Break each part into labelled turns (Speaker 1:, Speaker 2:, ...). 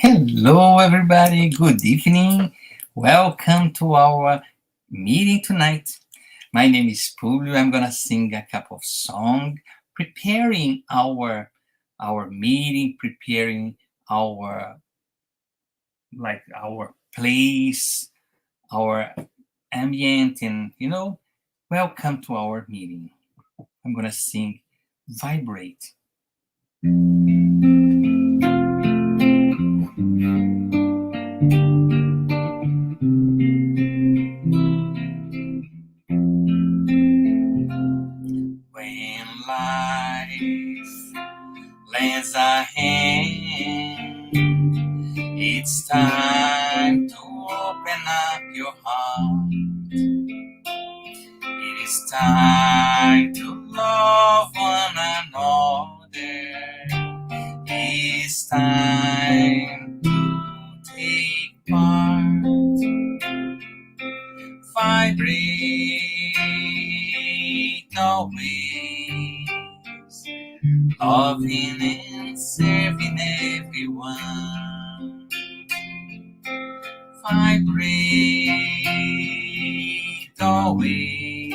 Speaker 1: Hello, everybody. Good evening. Welcome to our meeting tonight. My name is Julio. I'm gonna sing a couple of songs, preparing our meeting, preparing our our place, our ambient, and welcome to our meeting. I'm gonna sing "Vibrate." When life lends a hand, it's time to open up your heart. It is time to love one another. It's time to take part. Vibrate always, loving and serving everyone. Vibrate always,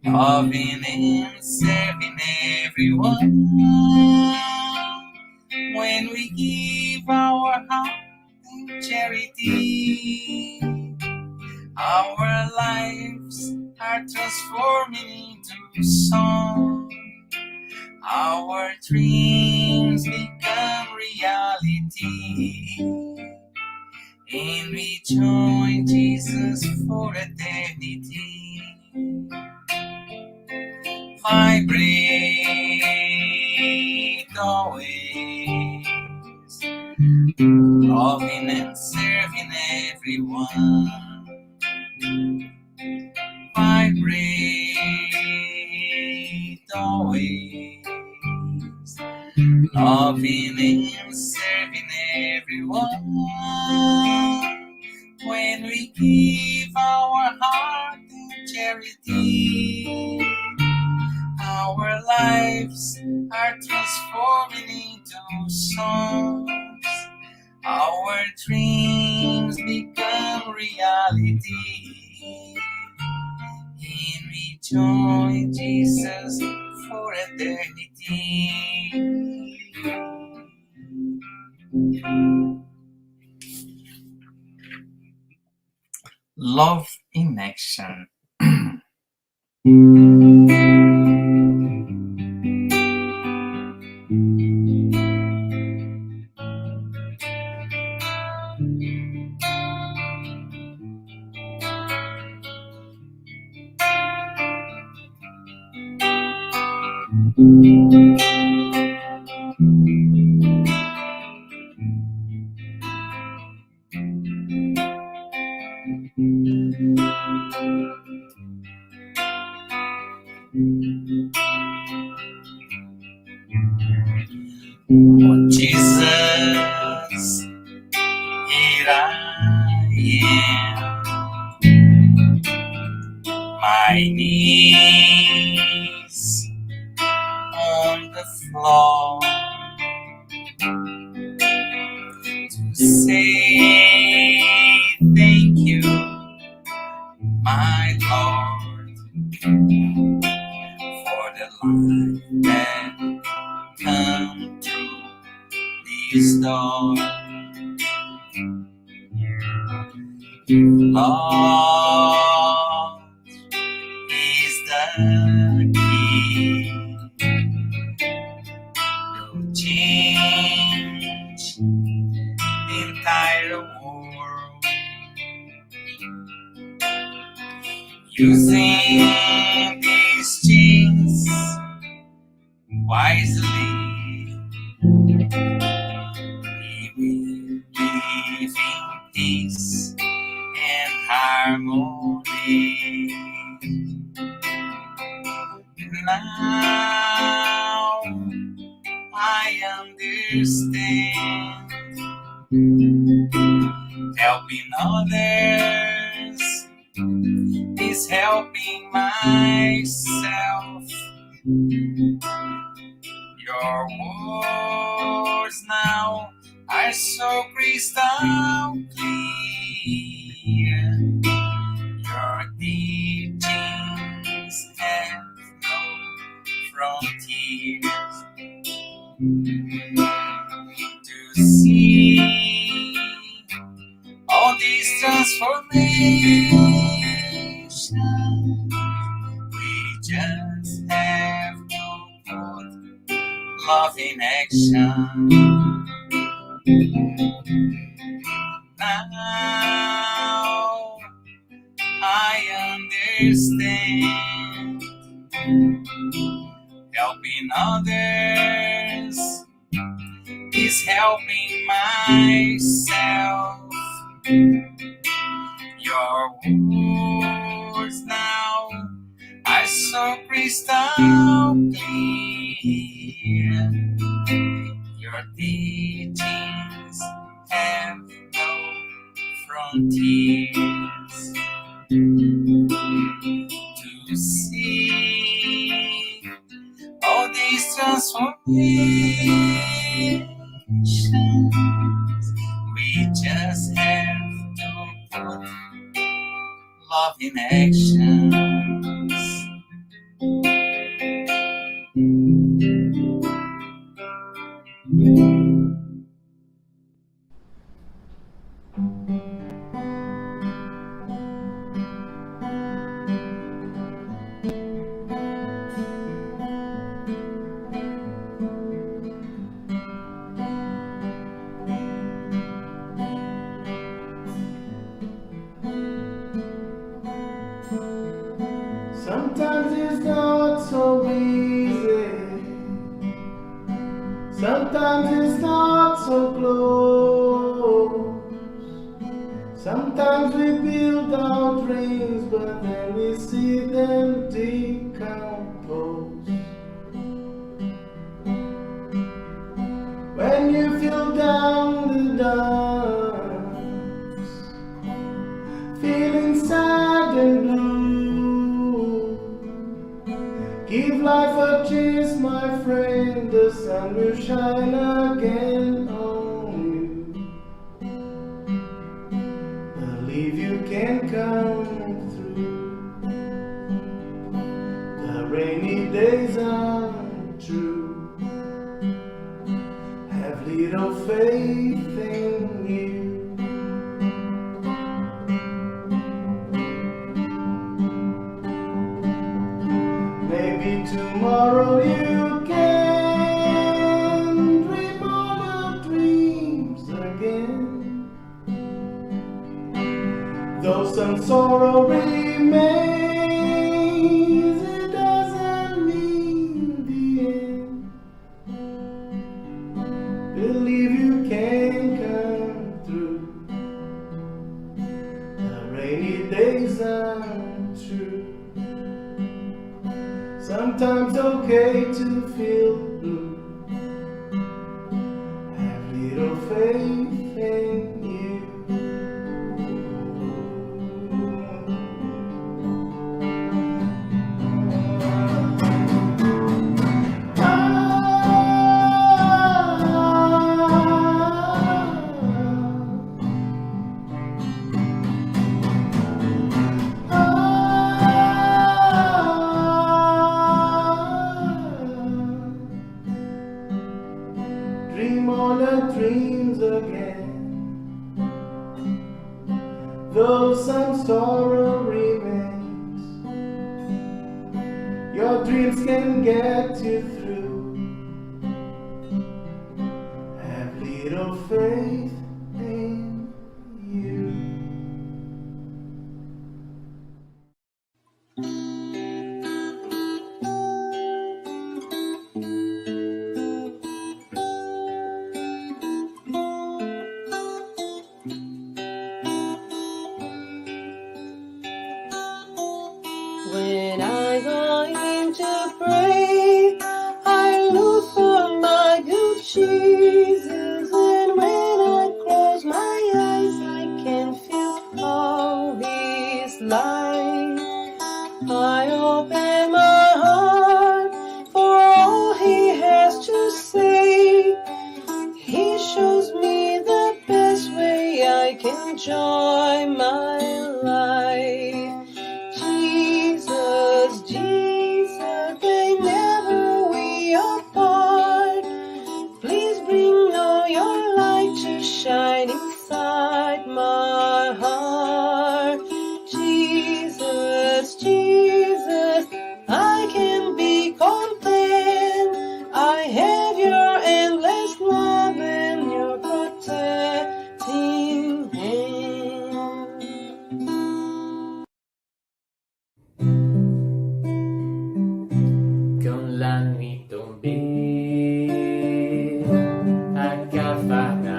Speaker 1: loving and serving everyone. When we give our heart in charity, our lives are transforming into song. Our dreams become reality, and we join Jesus for eternity. Vibrate always, loving and serving everyone. Vibrate always, loving and serving everyone. When we give our heart in charity, our lives are transforming into songs. Our dreams become reality, and we join Jesus for eternity. Love in action. Oh, Jesus, here I am, my knees on the floor, to say thank you, my Lord, for the life that come through this door. Lord is the key to change the entire world. Using these chains wisely, we will live in peace and harmony. Now I understand, helping others is helping myself. Your words now are so crystal clear. Your teachings have no frontiers. To see all these transformations, we just have to put love in action. Now I understand, helping others is helping myself. Your words now are so crystal clear. Your teachings have no frontiers. To see all these transformations, we just have to put love in actions.
Speaker 2: Sometimes it's not so easy. Sometimes it's not so close. Sometimes we build our dreams, but then we see them decompose. When you feel down the dumps, feeling sad and blue, give life a chance, my friend, the sun will shine again on you. Believe you can come through. The rainy days are true. Have little faith in you. Maybe tomorrow you can dream all your dreams again. Though some sorrow remains, it doesn't mean the end. Believe you can come through. The rainy days are true. Sometimes okay to feel blue. Have little faith in you. Dream all your dreams again. Though some sorrow remains, your dreams can get you through. Have little faith in you.
Speaker 3: When I go in to pray, I look for my good Jesus. And when I close my eyes, I can feel all His light. I open my heart for all He has to say. He shows me joy, my life. Jesus, Jesus, they never we apart. Please bring all your light to shine inside my heart. Jesus, Jesus, I can be content. I have your endless love and your protecting hand.
Speaker 4: Quand la nuit tombait à Capharnaüm,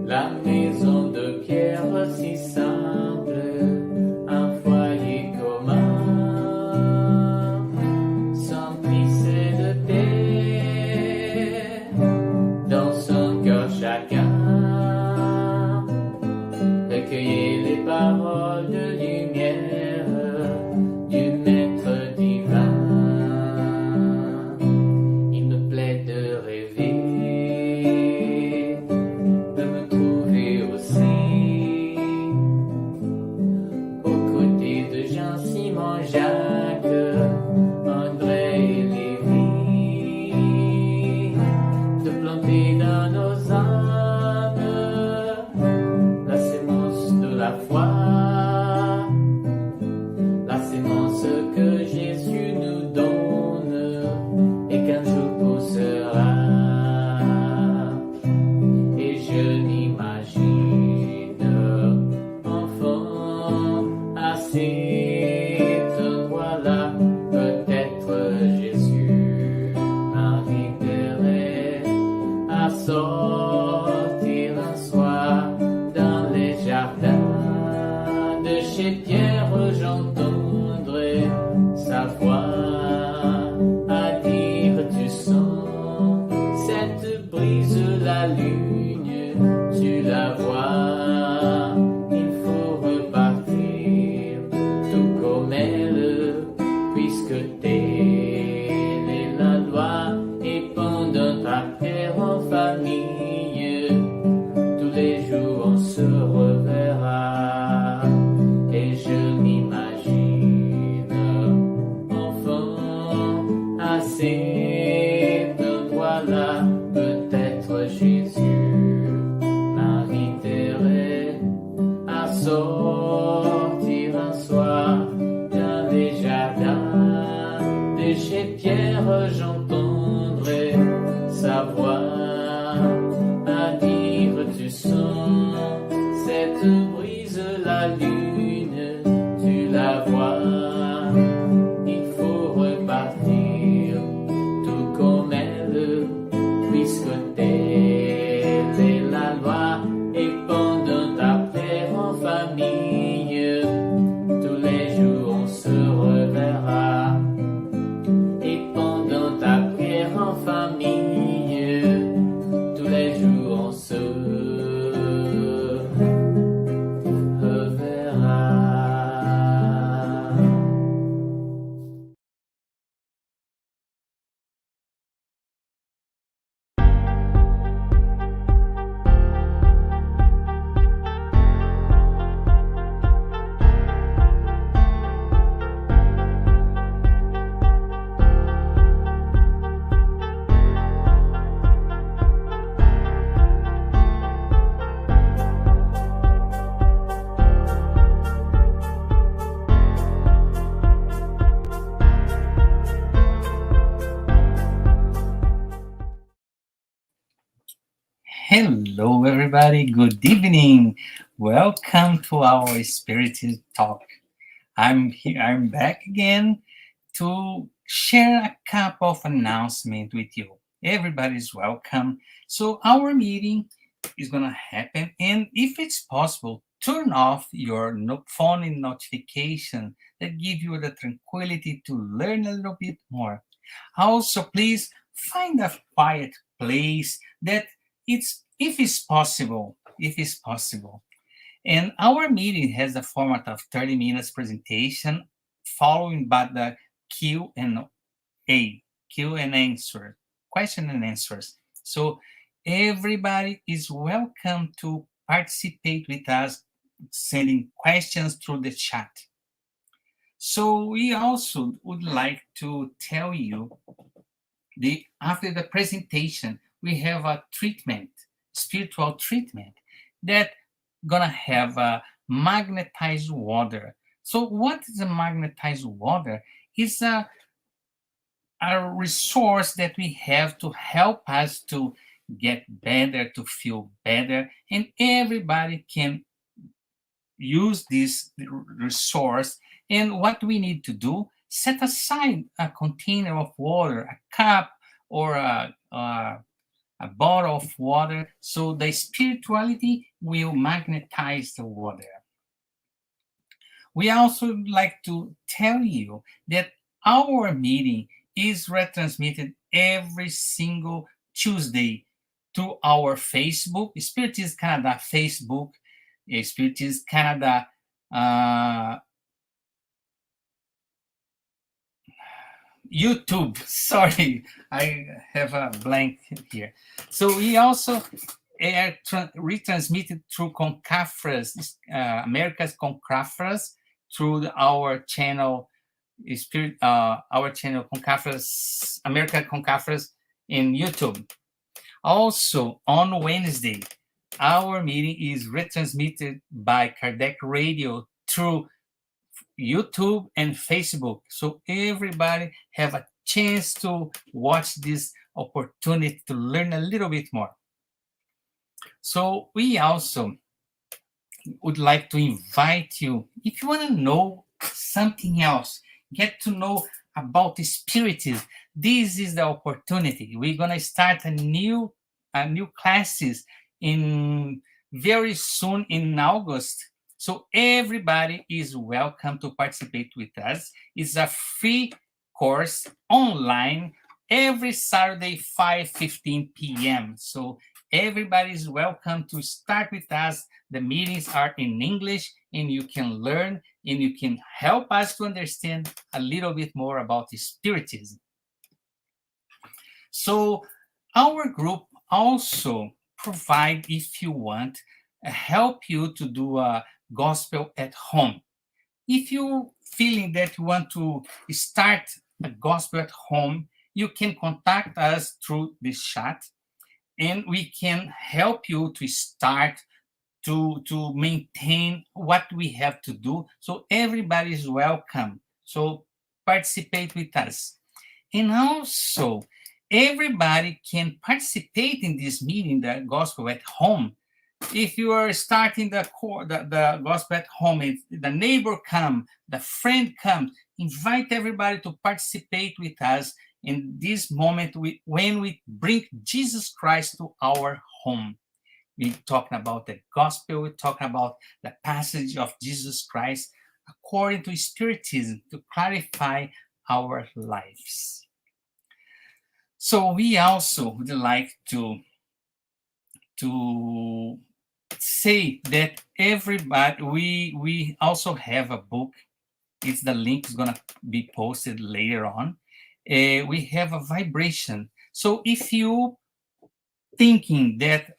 Speaker 4: la maison de pierre si simple, un foyer commun, s'emplissait de paix dans son cœur chacun, recueillait les paroles de lumière du Maître divin. Il me plaît de rêver, de me trouver aussi aux côtés de Jean, Simon, Jacques, André et Lévi, de planter dans nos âmes la sémence de la foi, la sémence que Jésus nous donne et qu'un jour poussera. Et je m'imagine enfant à cet endroit-là, peut-être Jésus m'inviterait à sortir un soir dans les jardins de chez Pierre. J'entendrai sa voix à dire tu sens cette brise, la lune, tu la vois, il faut repartir tout comme elle, puisque telle est la loi. Et pendant ta prière en famille, tous les jours on se reverra. Et je m'imagine enfant à cet endroit-là, peut-être Jésus m'inviterait à sortir un soir dans les jardins de chez Pierre. J'entendrai sa voix à dire tu sens cette brise, la lune, tu la vois, il faut repartir tout comme elle, puisque telle est la loi. Et pendant ta prière en famille, tous les jours on se reverra. Et pendant ta prière en famille, tous les jours on se reverra.
Speaker 1: Hello, everybody. Good evening. Welcome to our Spiritist Talk. I'm here. I'm back again to share a couple of announcements with you. Everybody's welcome. So our meeting is gonna happen, and if it's possible, turn off your phone notification that give you the tranquility to learn a little bit more. Also, please find a quiet place that it's if it's possible. And our meeting has a format of 30 minutes presentation, following by the Q and answer, question and answers. So everybody is welcome to participate with us, sending questions through the chat. So we also would like to tell you after the presentation, we have a treatment, spiritual treatment, that gonna have a magnetized water. So what is a magnetized water? It's a resource that we have to help us to get better, to feel better, and everybody can use this resource. And what we need to do, set aside a container of water, a cup, or a bottle of water, so the spirituality will magnetize the water. We also like to tell you that our meeting is retransmitted every single Tuesday to our Facebook, Spiritism Canada Facebook, Spiritism Canada YouTube. Sorry, I have a blank here. So we also are retransmitted through Concafras, America's Concafras, through our channel, our channel Concafras, America Concafras in YouTube. Also on Wednesday, our meeting is retransmitted by Kardec Radio through YouTube and Facebook. So everybody have a chance to watch this opportunity to learn a little bit more. So we also would like to invite you, if you want to know something else, get to know about the Spiritism, this is the opportunity. We're going to start a new classes in very soon in August. So everybody is welcome to participate with us. It's a free course online every Saturday, 5:15 p.m. So everybody is welcome to start with us. The meetings are in English, and you can learn and you can help us to understand a little bit more about the Spiritism. So our group also provide, if you want, help you to do a gospel at home. If you're feeling that you want to start a gospel at home, you can contact us through this chat, and we can help you to start to maintain what we have to do. So everybody is welcome. So participate with us. And also, everybody can participate in this meeting, the gospel at home. If you are starting the gospel at home, if the neighbor come, the friend comes, invite everybody to participate with us in this moment when we bring Jesus Christ to our home. We're talking about the gospel, we're talking about the passage of Jesus Christ according to Spiritism to clarify our lives. So we also would like to say that everybody, we also have a book. It's the link is going to be posted later on. We have a vibration. So if you thinking that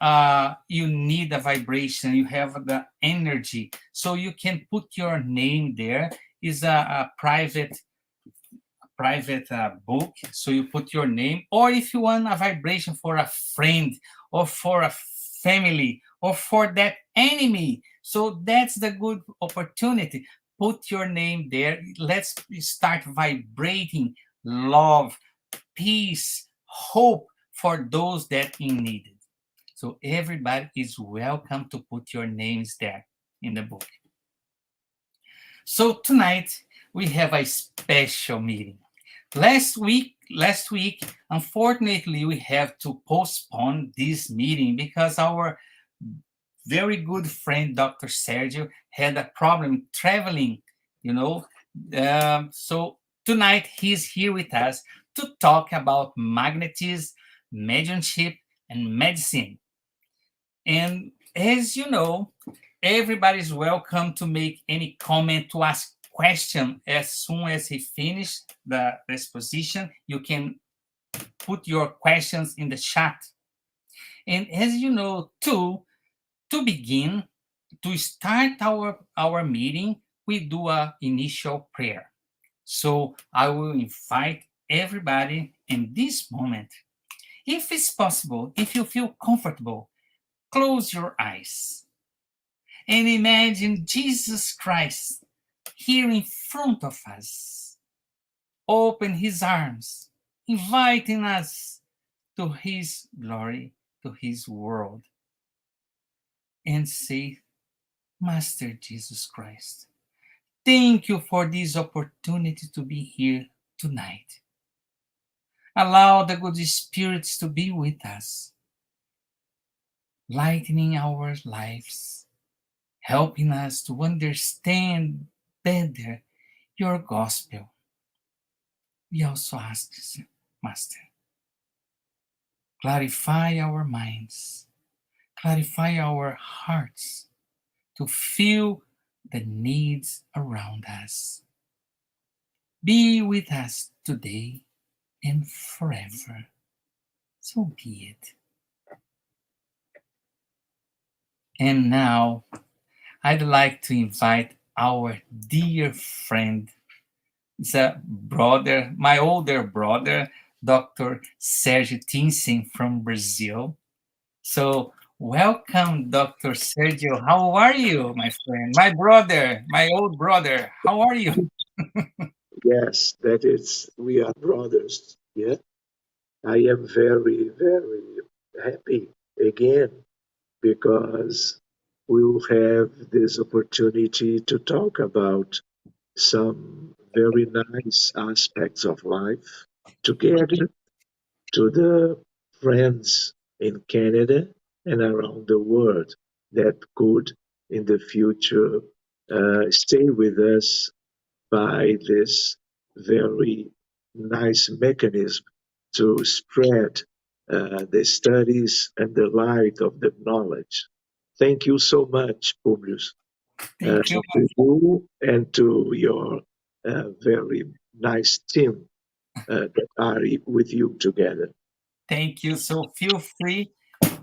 Speaker 1: you need a vibration, you have the energy, so you can put your name there. Is a private book, so you put your name, or if you want a vibration for a friend or for a family or for that enemy, so that's the good opportunity. Put your name there. Let's start vibrating love, peace, hope for those that in need. So everybody is welcome to put your names there in the book. So tonight we have a special meeting. Last week, unfortunately, we have to postpone this meeting because our very good friend, Dr. Sergio, had a problem traveling, so tonight he's here with us to talk about magnetism, mediumship, and medicine. And as you know, everybody's welcome to make any comment, to ask question as soon as he finished the exposition. You can put your questions in the chat. And as you know, too, to begin, to start our meeting, we do a initial prayer. So I will invite everybody in this moment, if it's possible, if you feel comfortable, close your eyes and imagine Jesus Christ here in front of us. Open his arms, inviting us to his glory, to his world, and say, Master Jesus Christ, thank you for this opportunity to be here tonight. Allow the good spirits to be with us, lightening our lives, helping us to understand better your gospel. We also ask this, Master, clarify our minds, clarify our hearts to feel the needs around us. Be with us today and forever. So be it. And now, I'd like to invite our dear friend, it's a brother, my older brother, Dr. Sergio Tinsen from Brazil. So, welcome, Dr. Sergio. How are you, my friend? My brother, my old brother. How are you?
Speaker 5: Yes, that is, we are brothers. Yeah, I am very, very happy again because we will have this opportunity to talk about some very nice aspects of life together to the friends in Canada and around the world that could in the future stay with us by this very nice mechanism to spread the studies and the light of the knowledge. Thank you so much, Publius,
Speaker 1: Thank you.
Speaker 5: to you and to your very nice team that are with you together.
Speaker 1: Thank you. So feel free.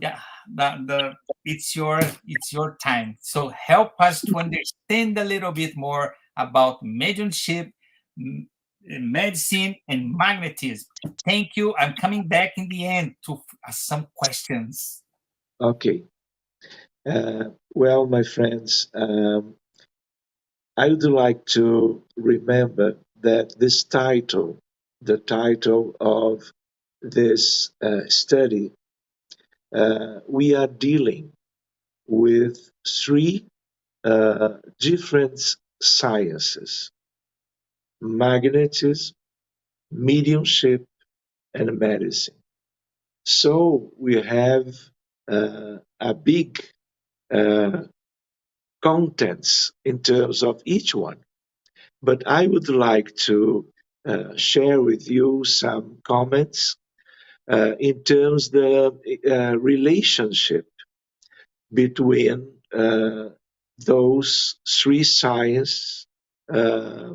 Speaker 1: Yeah, it's your time. So help us to understand a little bit more about mediumship, medicine, and magnetism. Thank you. I'm coming back in the end to ask some questions.
Speaker 5: Okay. Well, my friends, I would like to remember that this title, the title of this study, we are dealing with three different sciences: magnetism, mediumship, and medicine. So we have a big uh, contents in terms of each one. But I would like to share with you some comments in terms the relationship between those three sciences uh,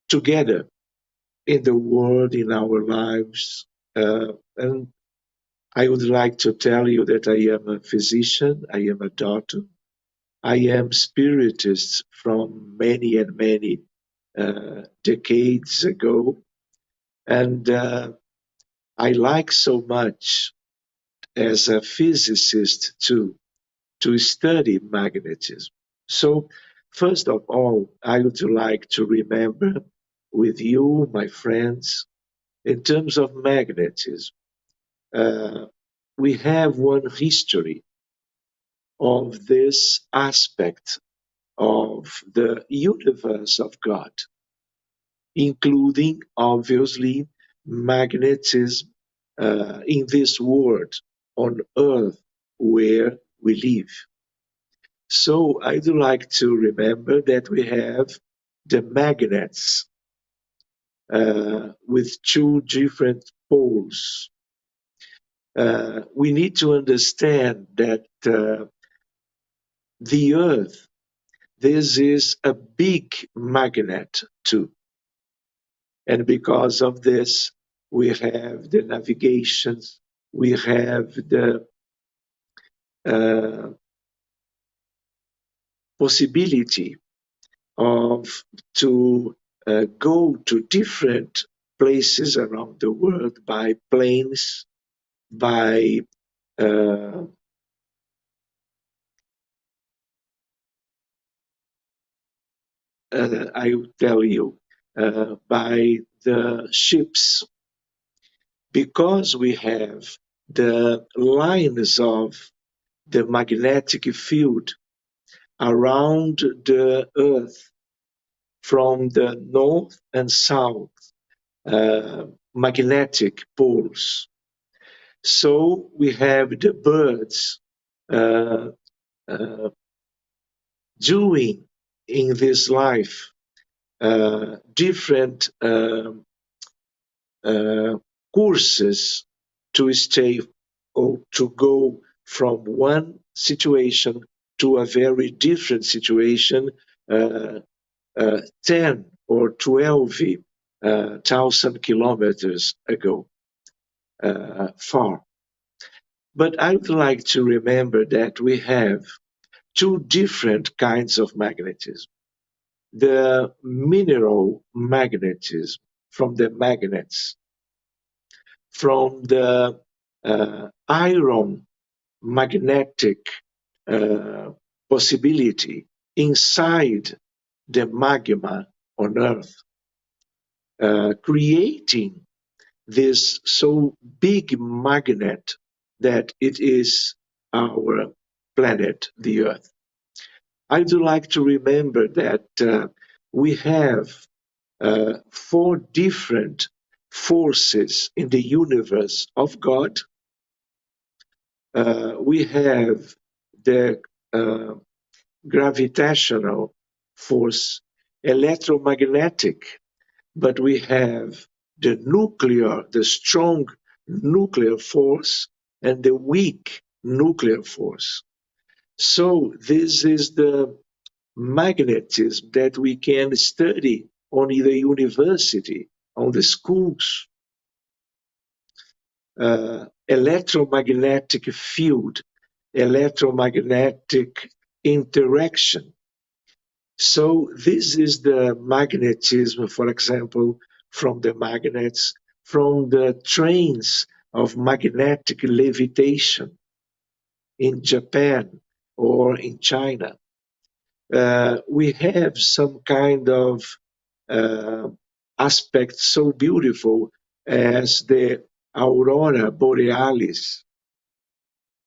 Speaker 5: together in the world, in our lives. And I would like to tell you that I am a physician, I am a doctor, I am spiritist from many and many decades ago. And I like so much as a physicist to study magnetism. So, first of all, I would like to remember with you, my friends, in terms of magnetism, we have one history of this aspect of the universe of God, including obviously magnetism in this world on earth where we live. So I'd like to remember that we have the magnets with two different poles. We need to understand that the earth, this is a big magnet too. And because of this, we have the navigations, we have the possibility of to go to different places around the world by planes, by I will tell you, by the ships, because we have the lines of the magnetic field around the Earth from the north and south magnetic poles. So we have the birds uh, uh, doing in this life different courses to stay or to go from one situation to a very different situation, uh, 10 or 12,000 kilometers ago, far. But I would like to remember that we have two different kinds of magnetism. The mineral magnetism from the magnets, from the iron magnetic possibility inside the magma on Earth, creating this so big magnet that it is our planet, the Earth. I do like to remember that we have 4 different forces in the universe of God. We have the gravitational force, electromagnetic, but we have the nuclear, the strong nuclear force, and the weak nuclear force. So this is the magnetism that we can study on the university, on the schools. Electromagnetic field, electromagnetic interaction. So this is the magnetism, for example, from the magnets, from the trains of magnetic levitation in Japan or in China. We have some kind of aspect so beautiful as the aurora borealis,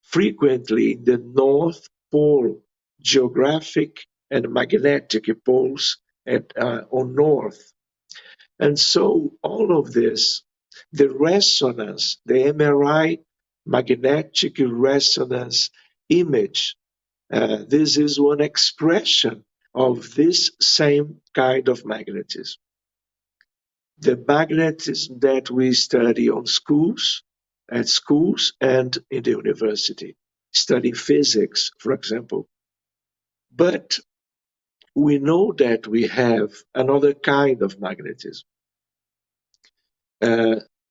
Speaker 5: frequently in the North Pole geographic and magnetic poles on North. And so all of this, the resonance, the MRI magnetic resonance image, this is one expression of this same kind of magnetism. The magnetism that we study on schools, at schools and in the university, study physics, for example. But we know that we have another kind of magnetism.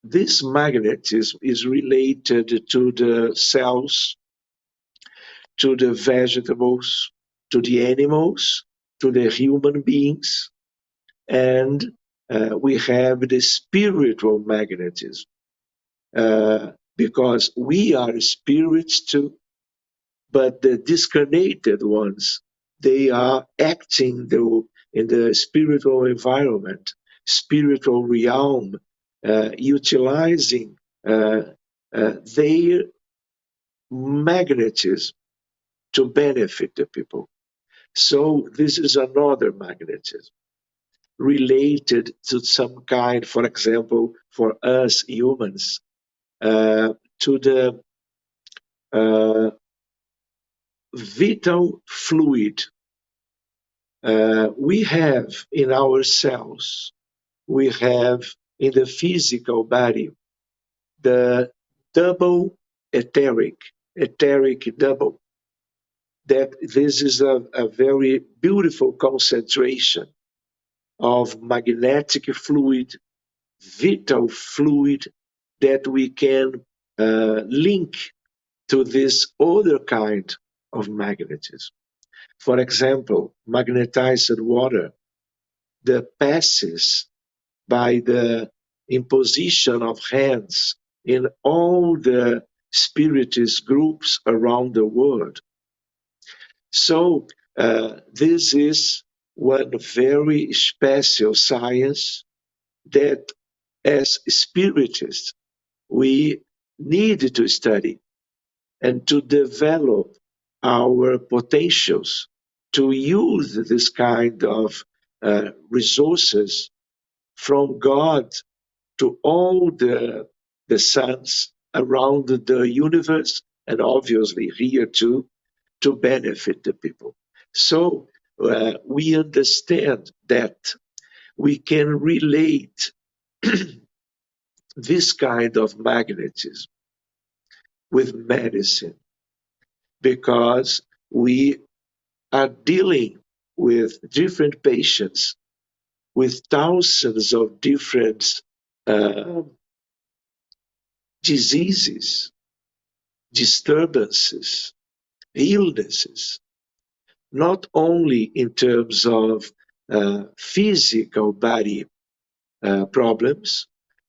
Speaker 5: This magnetism is related to the cells, to the vegetables, to the animals, to the human beings, and we have the spiritual magnetism. Because we are spirits too, but the discarnated ones, they are acting in the spiritual environment, spiritual realm, utilizing their magnetism to benefit the people. So this is another magnetism related to some kind, for example, for us humans, to the vital fluid we have in our cells, we have in the physical body, the double etheric double. That this is a very beautiful concentration of magnetic fluid, vital fluid that we can link to this other kind of magnetism. For example, magnetized water that passes by the imposition of hands in all the Spiritist groups around the world. So this is one very special science that as Spiritists we need to study and to develop our potentials to use this kind of resources from God to all the suns around the universe, and obviously here too, to benefit the people. So we understand that we can relate this kind of magnetism with medicine because we are dealing with different patients with thousands of different uh, diseases, disturbances, illnesses, not only in terms of physical body problems,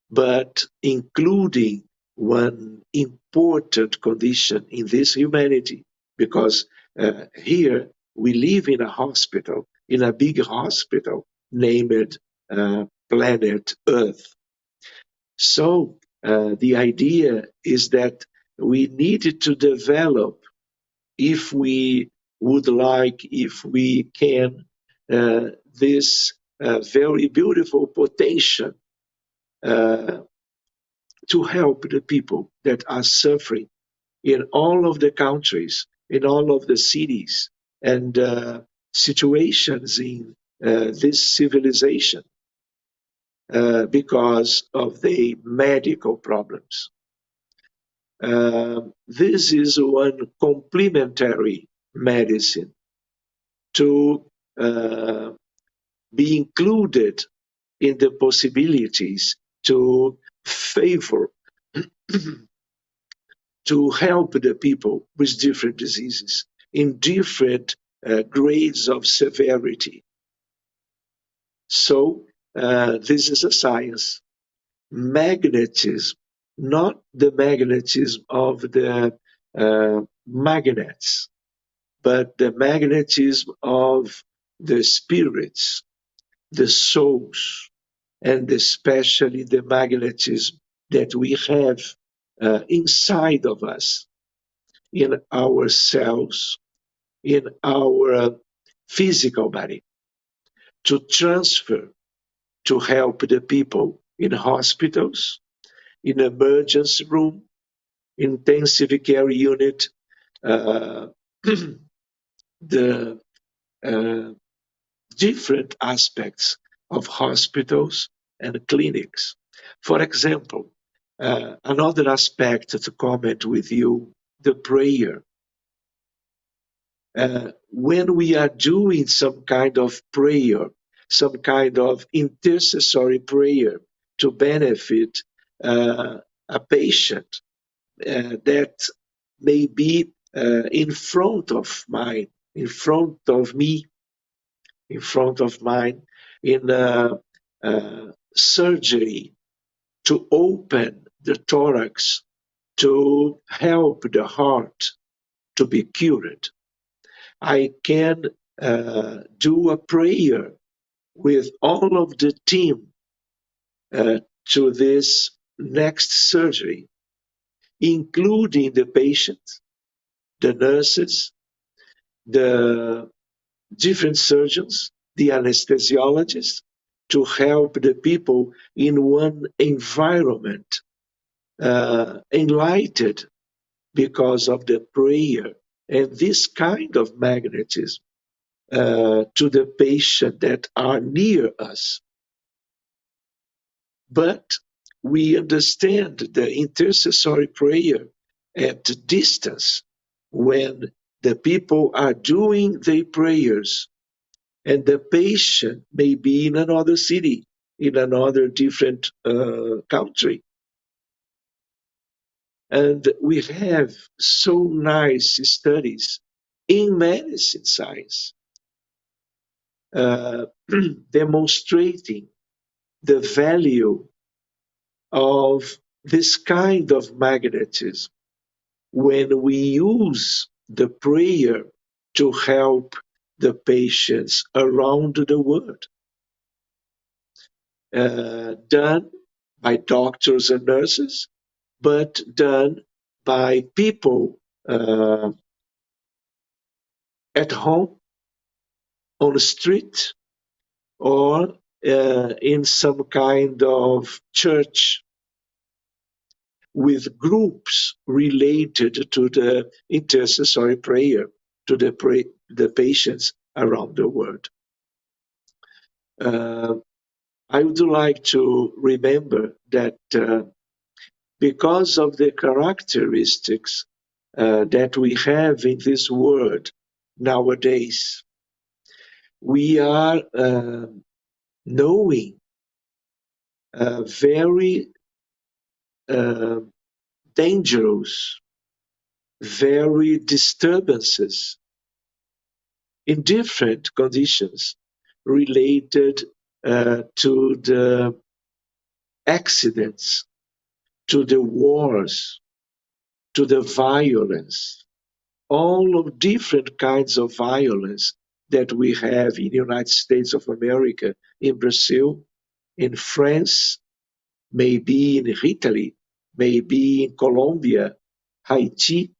Speaker 5: but including one important condition in this humanity, because here we live in a hospital, in a big hospital named planet Earth. So the idea is that we needed to develop, if we would like, if we can, this very beautiful potential to help the people that are suffering in all of the countries, in all of the cities and situations in this civilization because of the medical problems. This is one complementary medicine to be included in the possibilities to favor, to help the people with different diseases in different grades of severity. So this is a science. Magnetism, not the magnetism of the magnets, but the magnetism of the spirits, the souls, and especially the magnetism that we have inside of us, in our cells, in our physical body, to transfer, to help the people in hospitals, in emergency room, intensive care unit, the different aspects of hospitals and clinics. For example, another aspect to comment with you, the prayer. When we are doing some kind of prayer, some kind of intercessory prayer to benefit a patient that may be in front of mine, in front of me, in front of mine, in surgery to open the thorax, to help the heart to be cured. I can do a prayer with all of the team to this next surgery, including the patient, the nurses, the different surgeons, the anesthesiologists, to help the people in one environment, enlightened because of the prayer and this kind of magnetism to the patient that are near us. But we understand the intercessory prayer at distance when the people are doing their prayers and the patient may be in another city, in another different country. And we have so nice studies in medicine science demonstrating the value of this kind of magnetism when we use the prayer to help the patients around the world, done by doctors and nurses, but done by people at home, on the street, or in some kind of church with groups related to the intercessory prayer to the patients around the world. I would like to remember that because of the characteristics that we have in this world nowadays, we are knowing very dangerous, very disturbances in different conditions related to the accidents, to the wars, to the violence, all of different kinds of violence that we have in the United States of America, in Brazil, in France, maybe in Italy, maybe in Colombia, Haiti.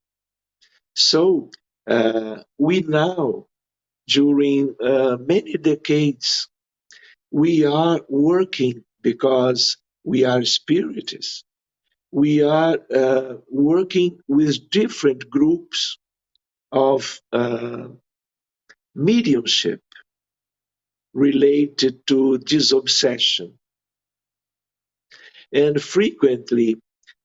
Speaker 5: So we now, during many decades, we are working because we are spiritists. We are working with different groups of mediumship related to this obsession, and frequently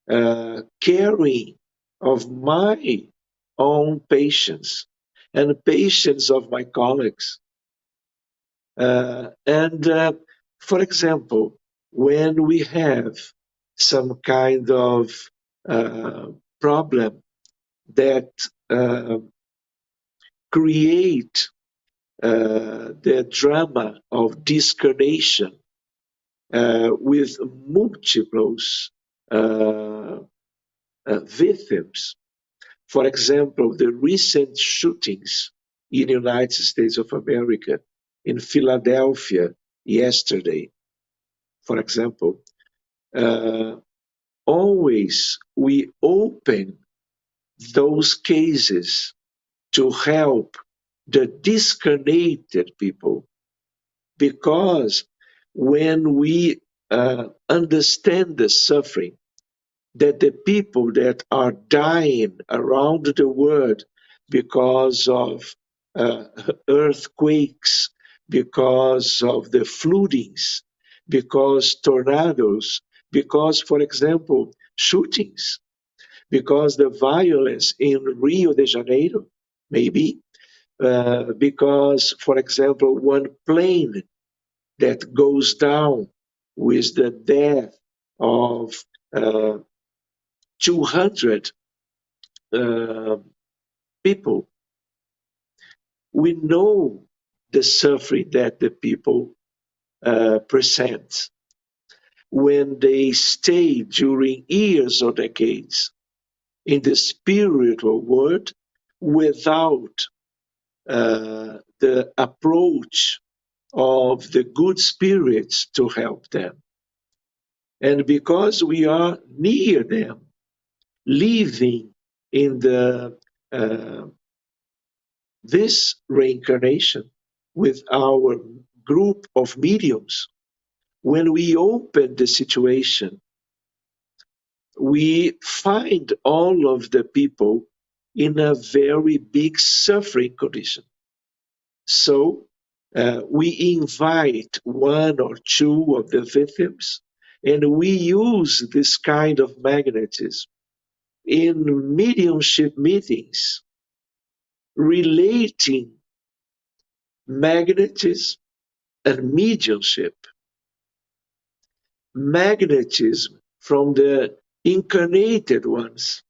Speaker 5: caring of my own patients and patients of my colleagues. For example, when we have some kind of problem that create the drama of discarnation with multiples victims. For example, the recent shootings in the United States of America, in Philadelphia yesterday, for example, always we open those cases to help the discarnated people, because when we understand the suffering that the people that are dying around the world because of earthquakes, because of the floodings, because tornadoes, because, for example, shootings, because the violence in Rio de Janeiro, maybe, because, for example, one plane that goes down with the death of 200 people. We know the suffering that the people present when they stay during years or decades in the spiritual world without the approach of the good spirits to help them. And because we are near them, living in the this reincarnation with our group of mediums, when we open the situation, we find all of the people in a very big suffering condition. So we invite one or two of the victims, and we use this kind of magnetism in mediumship meetings, relating magnetism and mediumship. Magnetism from the incarnated ones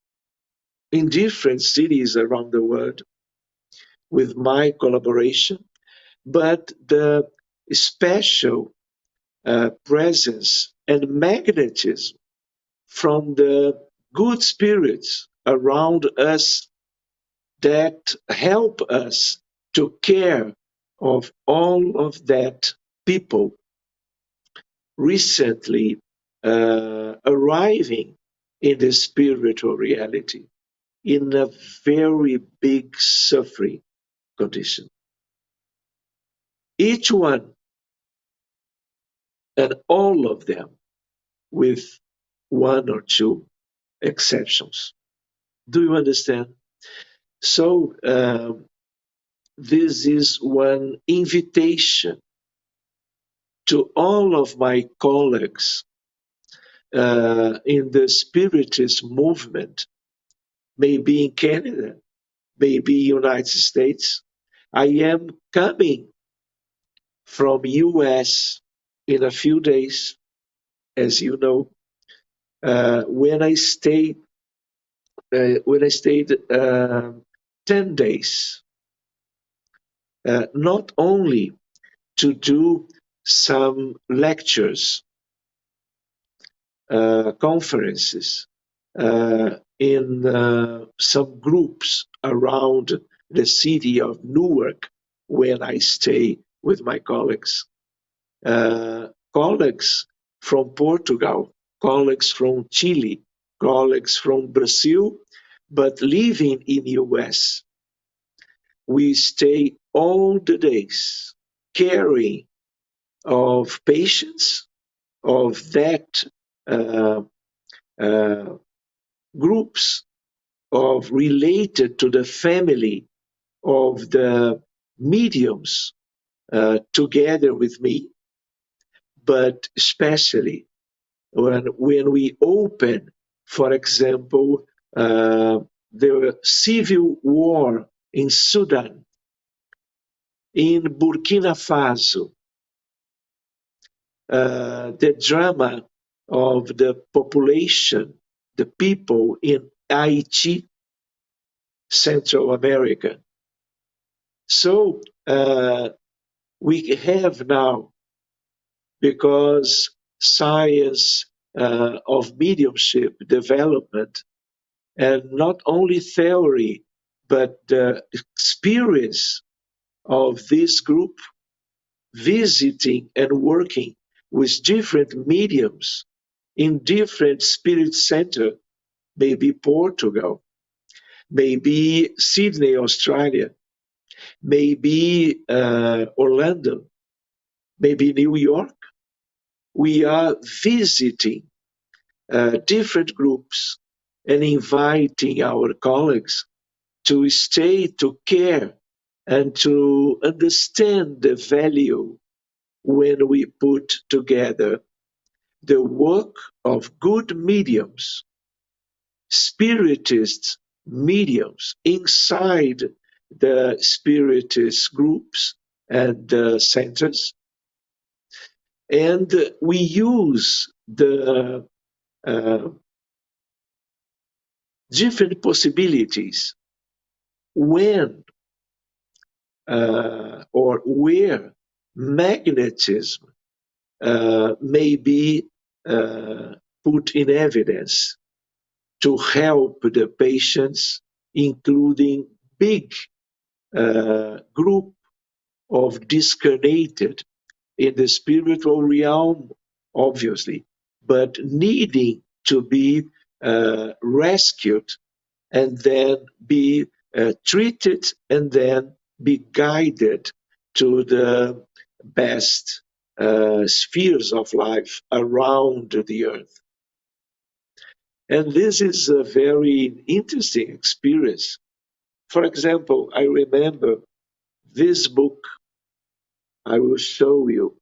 Speaker 5: in different cities around the world with my collaboration, but the special presence and magnetism from the good spirits around us that help us to care of all of that people recently arriving in the spiritual reality in a very big suffering condition. Each one and all of them with one or two exceptions. Do you understand? So this is one invitation to all of my colleagues in the Spiritist movement, maybe in Canada, maybe United States. I am coming from US in a few days, as you know, when I stayed 10 days, not only to do some lectures, conferences in some groups around the city of Newark, when I stay with my colleagues. Colleagues from Portugal, colleagues from Chile, colleagues from Brazil, but living in US. We stay all the days caring of patients of that groups of related to the family of the mediums together with me, but especially when we open, for example, the civil war in Sudan, in Burkina Faso, the drama of the population, the people in Haiti, Central America. So we have now, because science of mediumship development, and not only theory, but the experience of this group visiting and working with different mediums in different spirit center, maybe Portugal, maybe Sydney, Australia, maybe Orlando, maybe New York. We are visiting different groups and inviting our colleagues to stay, to care, and to understand the value when we put together the work of good mediums, Spiritist mediums inside the Spiritist groups and centers. And we use the different possibilities when or where magnetism may be put in evidence to help the patients, including big group of discarnated in the spiritual realm, obviously, but needing to be rescued and then be treated and then be guided to the best spheres of life around the earth. And this is a very interesting experience. For example, I remember this book I will show you.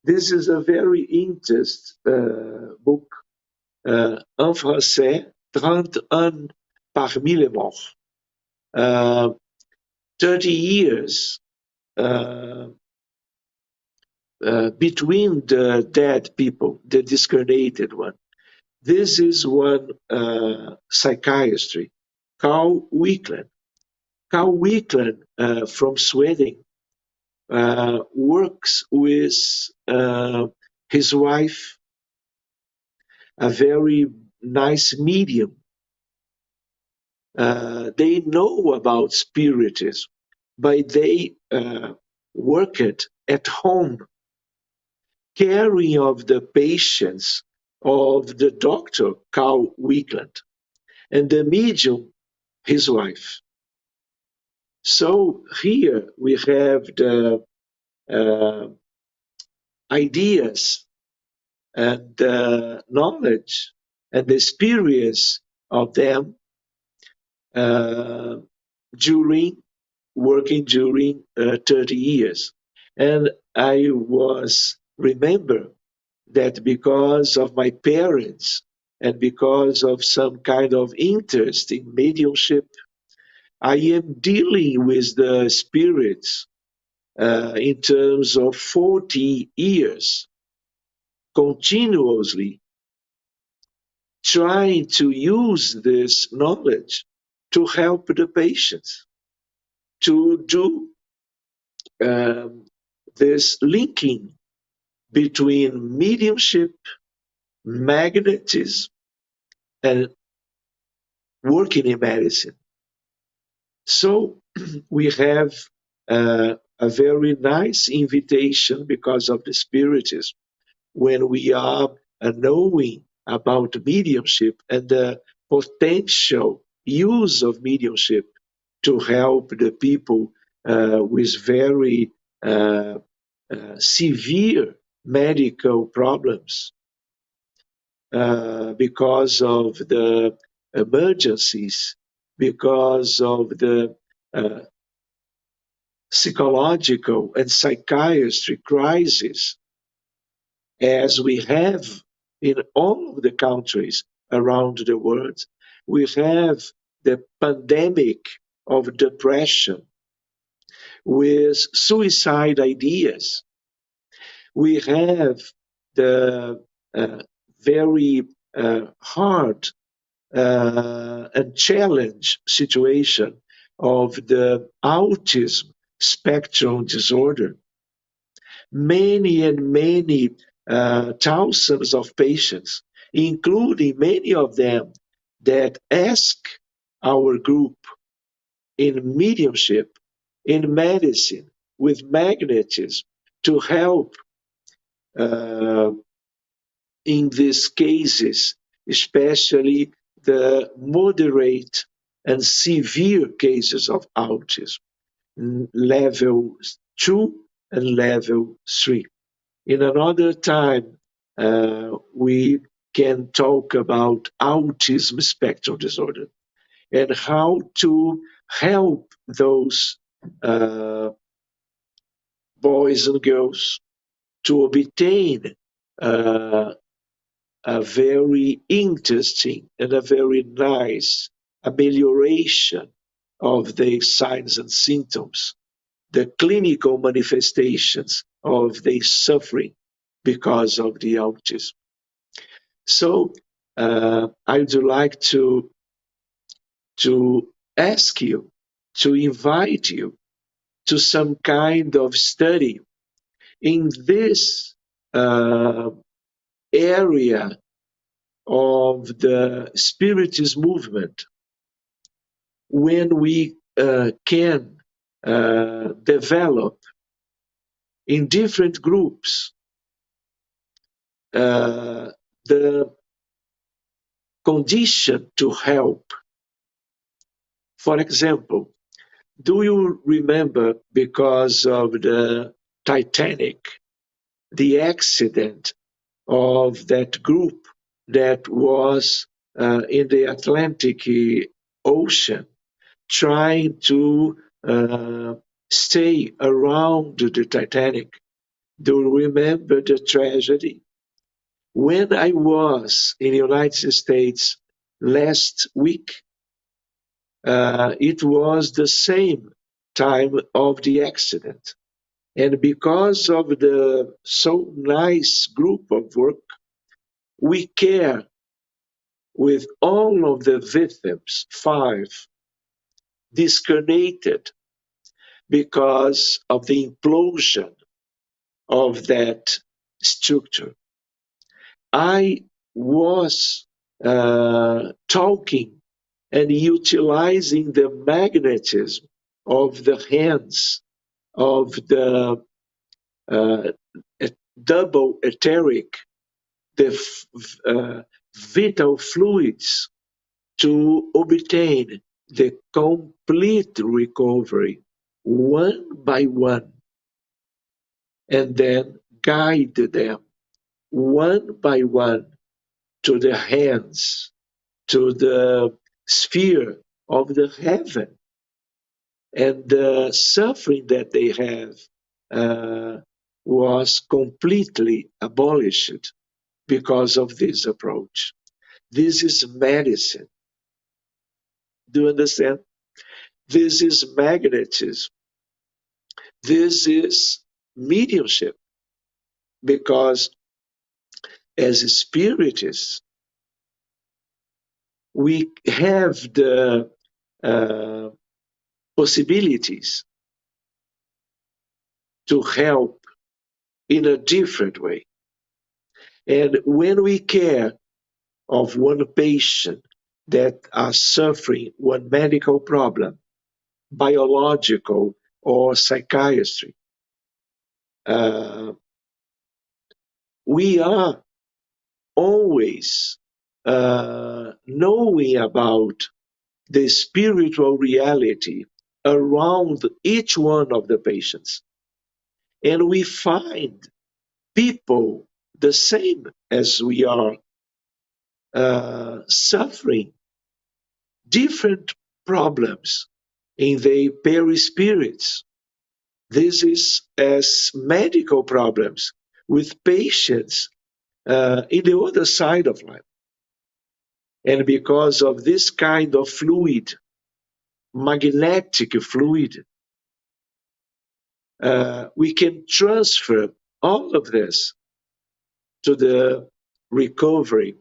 Speaker 5: This is a very interesting book, en français, 30 ans parmi les morts. 30 years between the dead people, the discarnated one. This is one psychiatry, Carl Wickland. Carl Wickland from Sweden works with his wife, a very nice medium. They know about Spiritism, but they worked at home, caring of the patients of the doctor, Carl Wickland, and the medium, his wife. So here we have the ideas and the knowledge and the experience of them during working during 30 years. And I was remember that because of my parents and because of some kind of interest in mediumship, I am dealing with the spirits in terms of 40 years, continuously trying to use this knowledge to help the patients, to do this linking between mediumship, magnetism, and working in medicine. So we have a very nice invitation because of the Spiritism when we are knowing about mediumship and the potential use of mediumship to help the people with very severe medical problems because of the emergencies, because of the psychological and psychiatry crisis, as we have in all of the countries around the world. We have the pandemic of depression with suicide ideas. We have the very hard and challenge situation of the autism spectrum disorder. Many and many thousands of patients, including many of them that ask our group in mediumship, in medicine, with magnetism to help in these cases, especially the moderate and severe cases of autism, level 2 and level 3. In another time, we can talk about autism spectrum disorder and how to help those boys and girls to obtain a very interesting and a very nice amelioration of the signs and symptoms, the clinical manifestations of the suffering because of the autism. So I would like to ask you, to invite you to some kind of study in this area of the Spiritist movement, when we can develop in different groups the condition to help. For example, do you remember, because of the Titanic, the accident of that group that was in the Atlantic Ocean, trying to stay around the Titanic? Do you remember the tragedy? When I was in the United States last week, it was the same time of the accident. And because of the so nice group of work, we care with all of the victims, 5, discarnated because of the implosion of that structure. I was talking and utilizing the magnetism of the hands of the uh, double etheric, the vital fluids, to obtain the complete recovery one by one, and then guide them one by one to the hands, to the sphere of the heaven, and the suffering that they have was completely abolished because of this approach. This is medicine. Do you understand? This is magnetism. This is mediumship, because as spiritists, we have the uh, possibilities to help in a different way. And when we care of one patient that are suffering one medical problem, biological or psychiatry, we are always knowing about the spiritual reality around each one of the patients. And we find people the same as we are, suffering different problems in their perispirits. This is as medical problems with patients in the other side of life. And because of this kind of fluid, magnetic fluid, we can transfer all of this to the recovery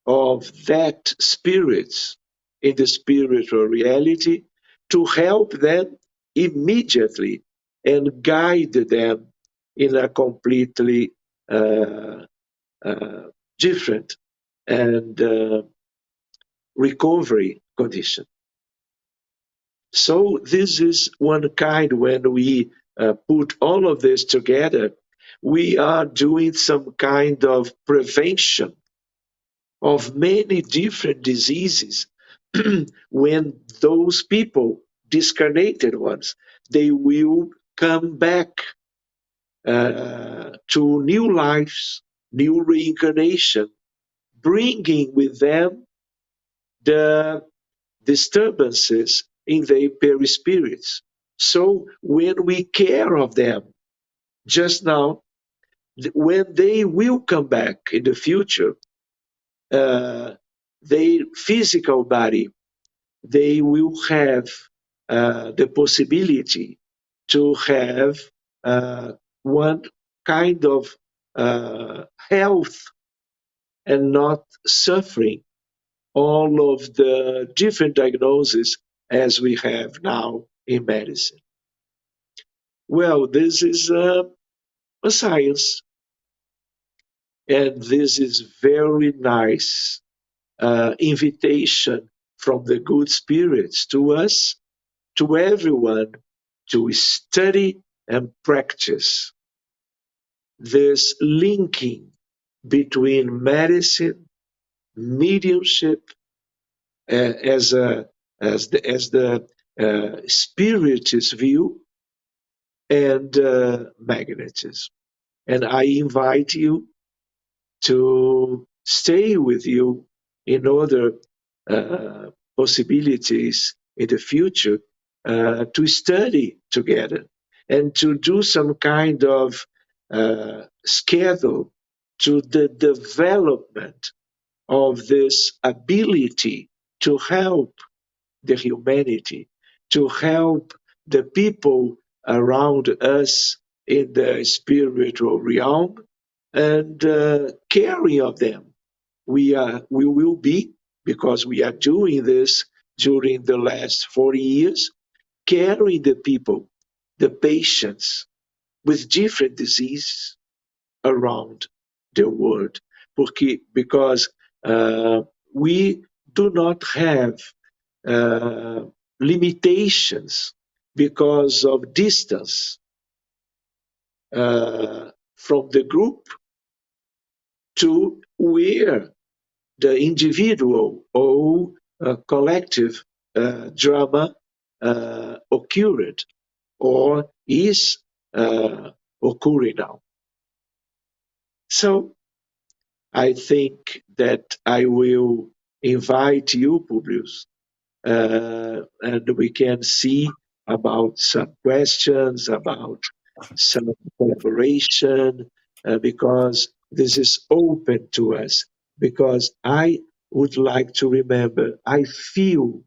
Speaker 5: of that spirits in the spiritual reality, to help them immediately and guide them in a completely different and recovery condition. So this is one kind. When we put all of this together, we are doing some kind of prevention of many different diseases. When those people, discarnated ones, they will come back to new lives, new reincarnation, bringing with them the disturbances in their perispirits. So when we care of them just now, when they will come back in the future, their physical body, they will have the possibility to have one kind of health and not suffering all of the different diagnoses as we have now in medicine. Well, this is a science, and this is very nice invitation from the good spirits to us, to everyone, to study and practice this linking between medicine, mediumship, as the Spiritist view, and magnetism. And I invite you to stay with you in other possibilities in the future, to study together and to do some kind of schedule to the development of this ability to help the humanity, to help the people around us in the spiritual realm, and caring of them. We will be because we are doing this during the last 40 years, carrying the people, the patients with different diseases around the world. Because we do not have limitations because of distance from the group to where the individual or collective drama occurred or is occurring now. So I think that I will invite you, Publius, and we can see about some questions, about some collaboration, because this is open to us. Because I would like to remember, I feel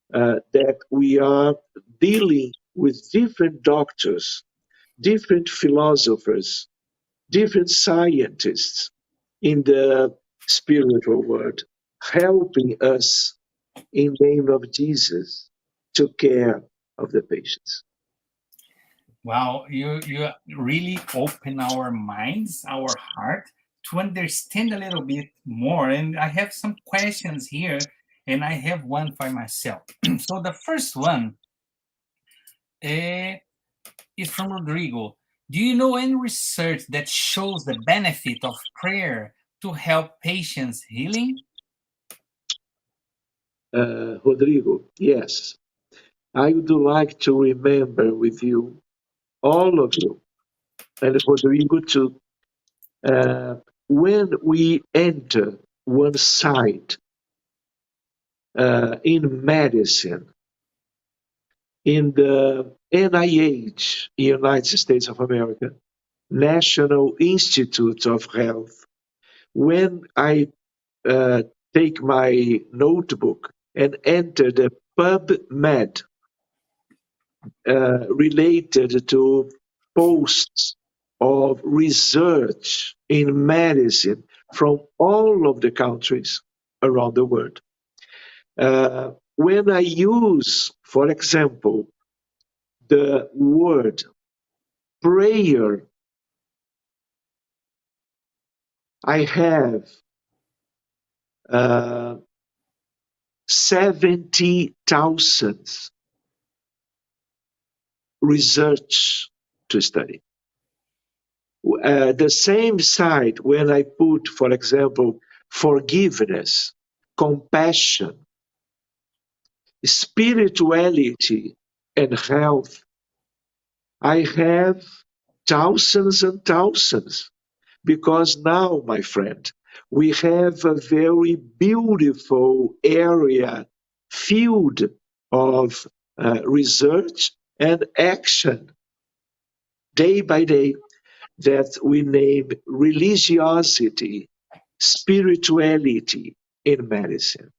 Speaker 5: that we are dealing with different doctors, different philosophers, different scientists in the spiritual world, helping us in the name of Jesus to care of the patients.
Speaker 1: Wow, you really open our minds, our heart to understand a little bit more. And I have some questions here, and I have one for myself. So the first one is from Rodrigo. Do you know any research that shows the benefit of prayer to help patients healing?
Speaker 5: Rodrigo, yes, I would like to remember with you, all of you, and Rodrigo too, when we enter one side in medicine, in the NIH, United States of America, National Institute of Health, when I take my notebook and enter the PubMed related to posts of research in medicine from all of the countries around the world. When I use, for example, the word prayer, I have 70,000 research to study. The same side, when I put, for example, forgiveness, compassion, spirituality, and health, I have thousands and thousands. Because now, my friend, we have a very beautiful area, field of research and action, day by day, that we name religiosity, spirituality in medicine.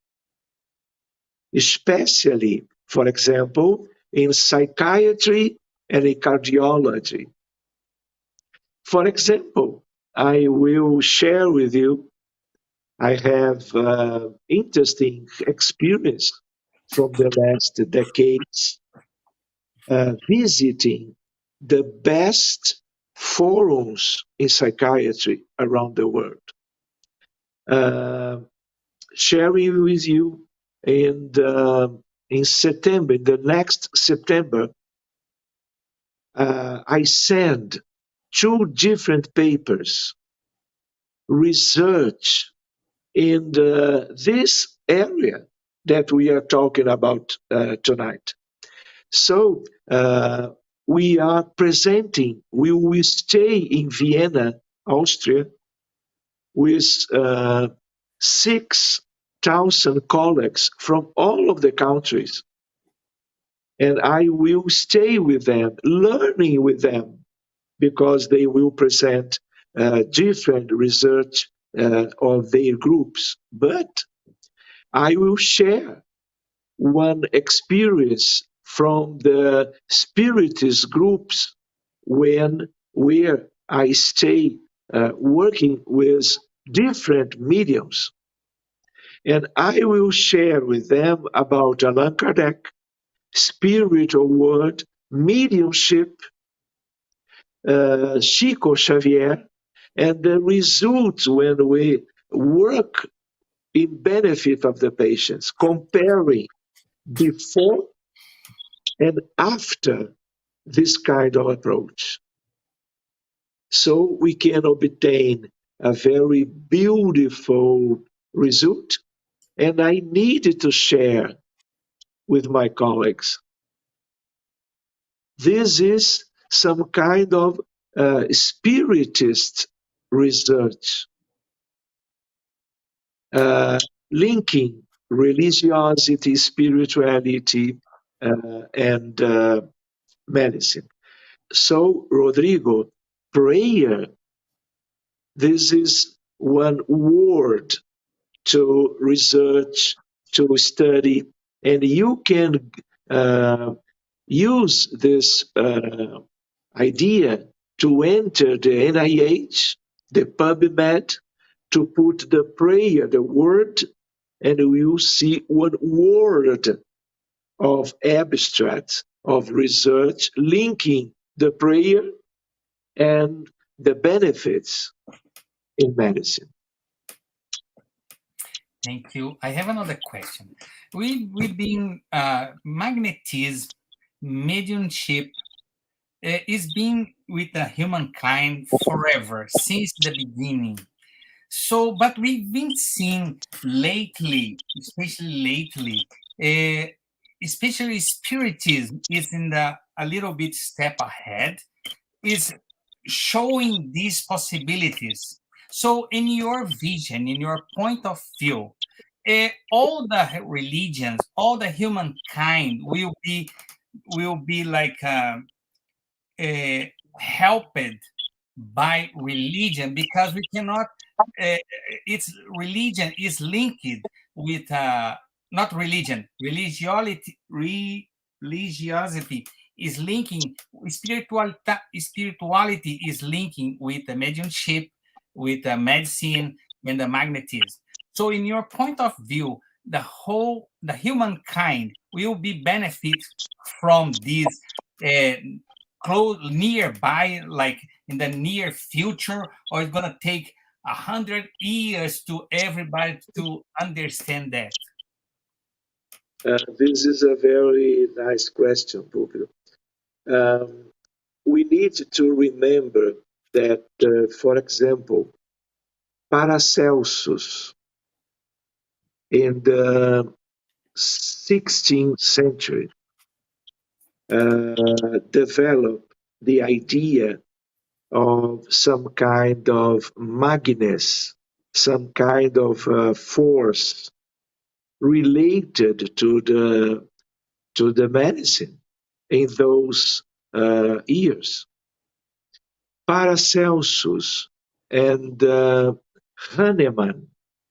Speaker 5: Especially, for example, in psychiatry and in cardiology. For example, I will share with you, I have interesting experience from the last decades visiting the best forums in psychiatry around the world. Sharing with you in September, in the next September, I send 2 different papers, research in this area that we are talking about tonight. So we are presenting, we will stay in Vienna, Austria, with 6,000 colleagues from all of the countries. And I will stay with them, learning with them, because they will present different research of their groups. But I will share one experience from the Spiritist groups where I stay working with different mediums. And I will share with them about Allan Kardec, spiritual world, mediumship, Chico Xavier, and the results when we work in benefit of the patients, comparing before and after this kind of approach. So we can obtain a very beautiful result. And I needed to share with my colleagues. This is some kind of spiritist research, linking religiosity, spirituality, and medicine. So, Rodrigo, prayer, this is one word to research, to study, and you can use this idea to enter the NIH, the PubMed, to put the prayer, the word, and you see one word of abstract, of research, linking the prayer and the benefits in medicine.
Speaker 1: Thank you. I have another question. We've been magnetism, mediumship is being with the humankind forever since the beginning. So, but we've been seeing lately, especially spiritism is in a little bit step ahead, is showing these possibilities. So, in your vision, in your point of view, all the religions, all the humankind will be like helped by religion, because we cannot. Its religion is linked with not religion. Religiosity is linking spirituality is linking with the mediumship, with the medicine and the magnetism. So, in your point of view, the humankind will be benefit from this close nearby, like in the near future, or it's gonna take 100 years to everybody to understand that?
Speaker 5: This is a very nice question, Publio. We need to remember that, for example, Paracelsus in the 16th century developed the idea of some kind of magnes, some kind of force related to the medicine in those years. Paracelsus and Hahnemann,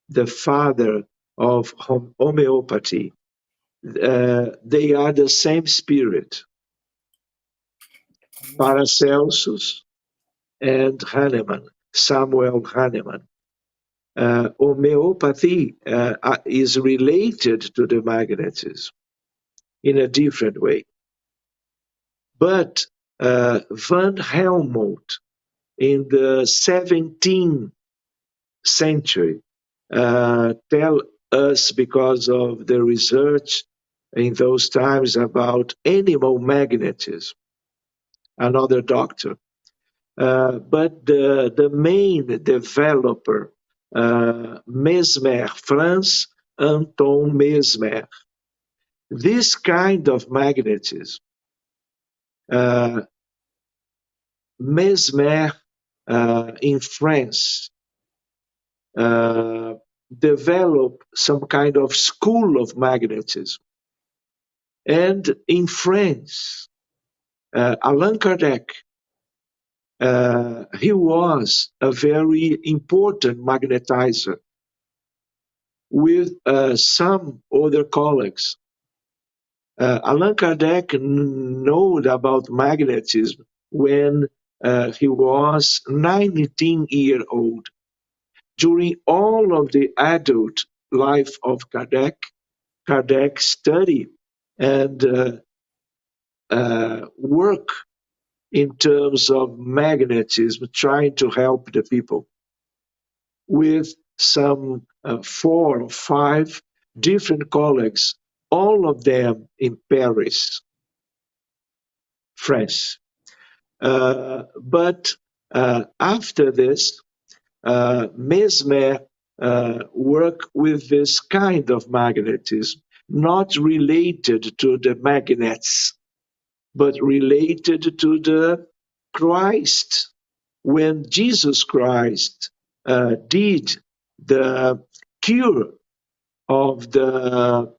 Speaker 5: the father of homeopathy, they are the same spirit. Paracelsus and Hahnemann, Samuel Hahnemann. Homeopathy is related to the magnetism in a different way. But Van Helmont in the 17th century tell us, because of the research in those times about animal magnetism, another doctor. But the main developer, Mesmer, Franz Anton Mesmer, this kind of magnetism, Mesmer in France developed some kind of school of magnetism. And in France, Allan Kardec, he was a very important magnetizer with some other colleagues. Allan Kardec knew about magnetism when he was 19 years old. During all of the adult life of Kardec, Kardec study and work in terms of magnetism, trying to help the people with some 4 or 5 different colleagues, all of them in Paris, France. But after this, Mesmer worked with this kind of magnetism, not related to the magnets, but related to the Christ. When Jesus Christ did the cure of the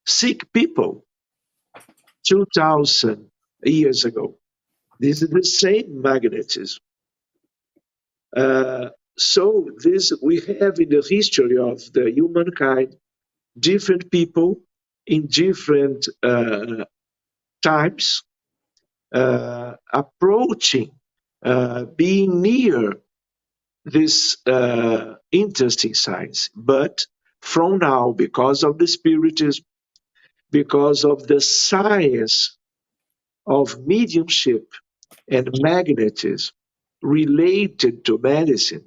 Speaker 5: sick people 2,000 years ago. This is the same magnetism. So this we have in the history of the humankind different people in different times approaching, being near this interesting science. But from now, because of the Spiritism, because of the science of mediumship and magnetism related to medicine,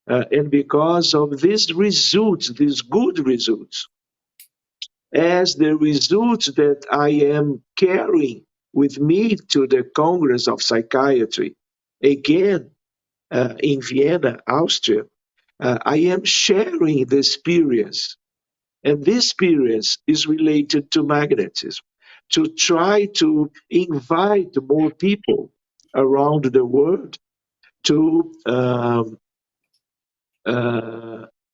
Speaker 5: and because of these results, these good results, as the results that I am carrying with me to the Congress of Psychiatry, again in Vienna, Austria, I am sharing the experience. And this experience is related to magnetism, to try to invite more people around the world to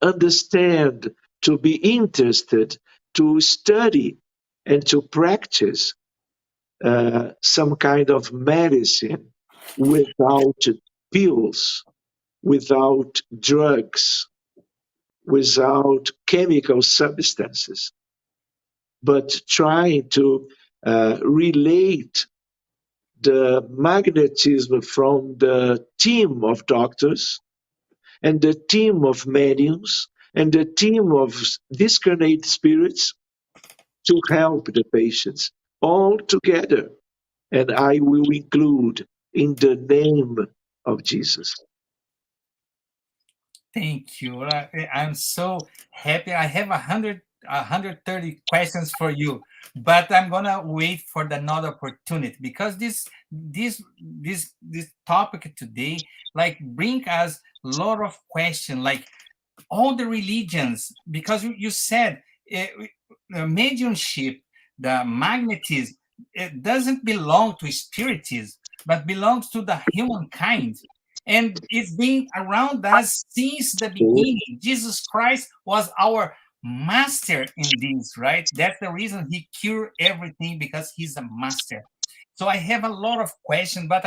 Speaker 5: understand, to be interested, to study, and to practice some kind of medicine without pills, without drugs, without chemical substances, but trying to relate the magnetism from the team of doctors and the team of mediums and the team of discarnate spirits to help the patients all together. And I will include in the name of Jesus.
Speaker 1: Thank you. I'm so happy. I have 130 questions for you, but I'm gonna wait for another opportunity because this topic today like bring us a lot of questions, like all the religions, because you said mediumship, the magnetism, it doesn't belong to spiritism, but belongs to the humankind. And it's been around us since the beginning. Jesus Christ was our master in this, right? That's the reason he cured everything, because he's a master. So I have a lot of questions, but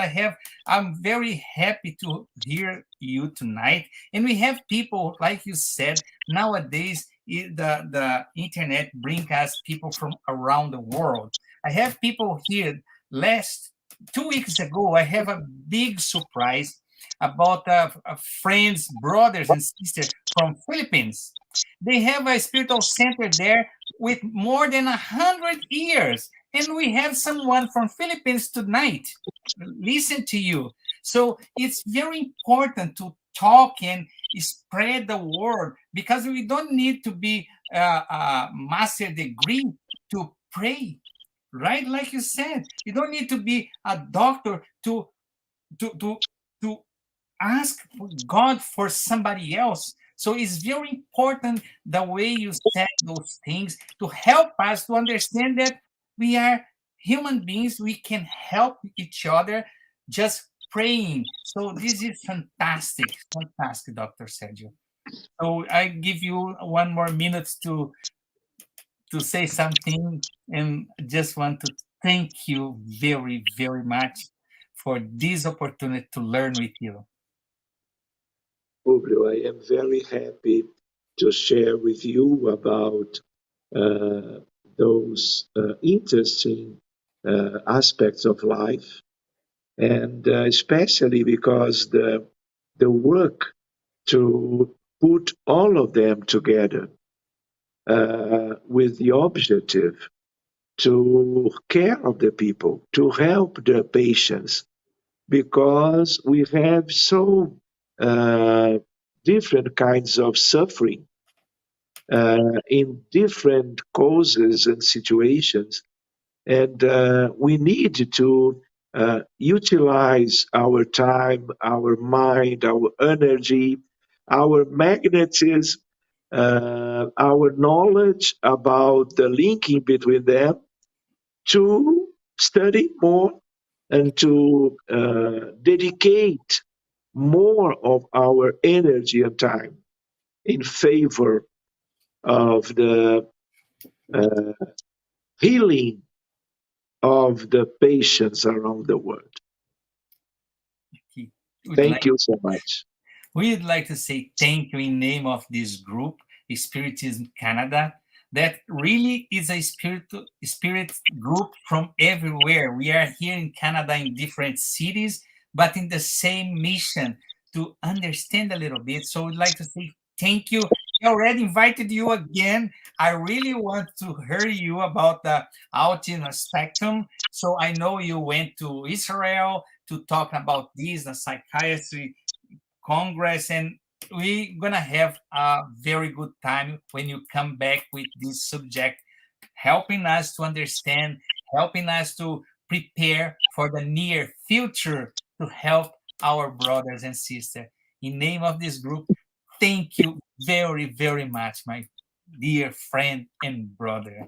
Speaker 1: I'm very happy to hear you tonight. And we have people, like you said, nowadays the internet brings us people from around the world. I have people here. Last 2 weeks ago, I have a big surprise about friends, brothers, and sisters from Philippines. They have a spiritual center there with more than 100 years, and we have someone from Philippines tonight listen to you. So it's very important to talk and spread the word, because we don't need to be a master degree to pray, right? Like you said, you don't need to be a doctor to to to to ask God for somebody else. So it's very important the way you said those things to help us to understand that we are human beings. We can help each other just praying. So this is fantastic, fantastic, Dr. Sergio. So I give you 1 more minute to say something, and just want to thank you very, very much for this opportunity to learn with you.
Speaker 5: Publio, I am very happy to share with you about those interesting aspects of life, and especially because the work to put all of them together with the objective to care of the people, to help the patients, because we have so different kinds of suffering in different causes and situations. And we need to utilize our time, our mind, our energy, our magnetism, our knowledge about the linking between them to study more and to dedicate more of our energy and time in favor of the uh, healing of the patients around the world.
Speaker 1: Okay. Would
Speaker 5: Thank
Speaker 1: like
Speaker 5: you so much.
Speaker 1: We'd like to say thank you in name of this group, Spiritism Canada, that really is a spirit group from everywhere. We are here in Canada in different cities, but in the same mission to understand a little bit. So we'd like to say thank you. I already invited you again. I really want to hear you about the autism spectrum. So I know you went to Israel to talk about this, the psychiatry Congress, and we're gonna have a very good time when you come back with this subject, helping us to understand, helping us to prepare for the near future to help our brothers and sisters. In name of this group, thank you very, very much, my dear friend and brother.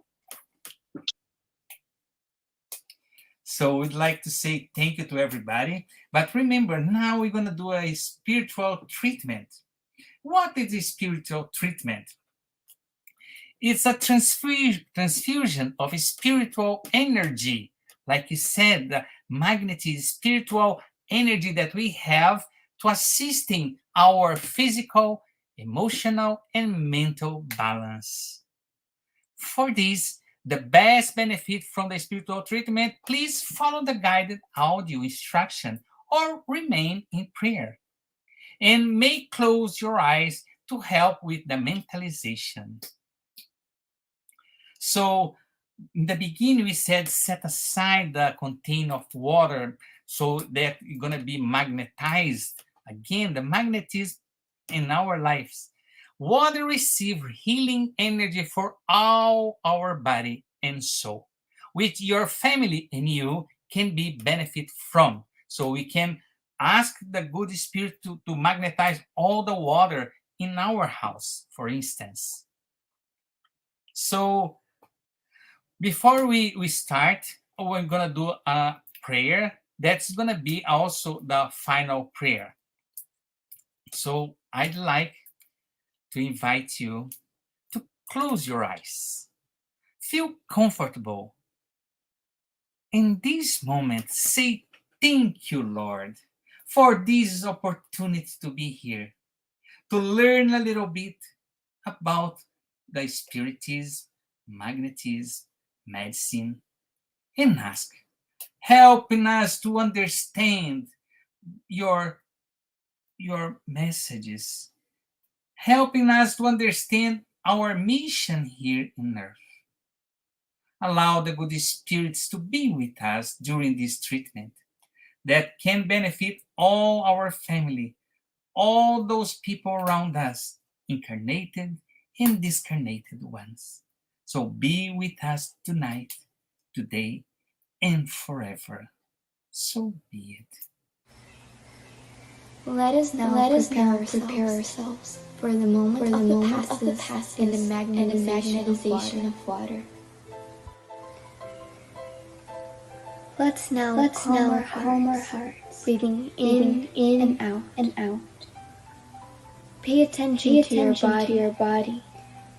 Speaker 1: So we'd like to say thank you to everybody. But remember, now we're going to do a spiritual treatment. What is a spiritual treatment? It's a transfusion of spiritual energy. Like you said, the magnetism, spiritual energy that we have to assisting our physical, emotional, and mental balance. For this, the best benefit from the spiritual treatment, please follow the guided audio instruction or remain in prayer. And may close your eyes to help with the mentalization. So, in the beginning, we said set aside the container of water so that you're going to be magnetized. Again, the magnetism in our lives. Water receive healing energy for all our body and soul, which your family and you can be benefit from. So we can ask the good spirit to magnetize all the water in our house, for instance. So before we start, we're going to do a prayer. That's going to be also the final prayer. So I'd like to invite you to close your eyes. Feel comfortable. In this moment, say thank you, Lord, for this opportunity to be here, to learn a little bit about the Spiritism, Magnetism, medicine, and ask, helping us to understand your messages, helping us to understand our mission here in earth. Allow the good spirits to be with us during this treatment that can benefit all our family, all those people around us, incarnated and discarnated ones. So be with us tonight, today, and forever. So be it.
Speaker 6: Let us now prepare ourselves for the moment of the passes and the magnetization of water. Let's now calm our hearts, breathing in and out. Pay attention to your body.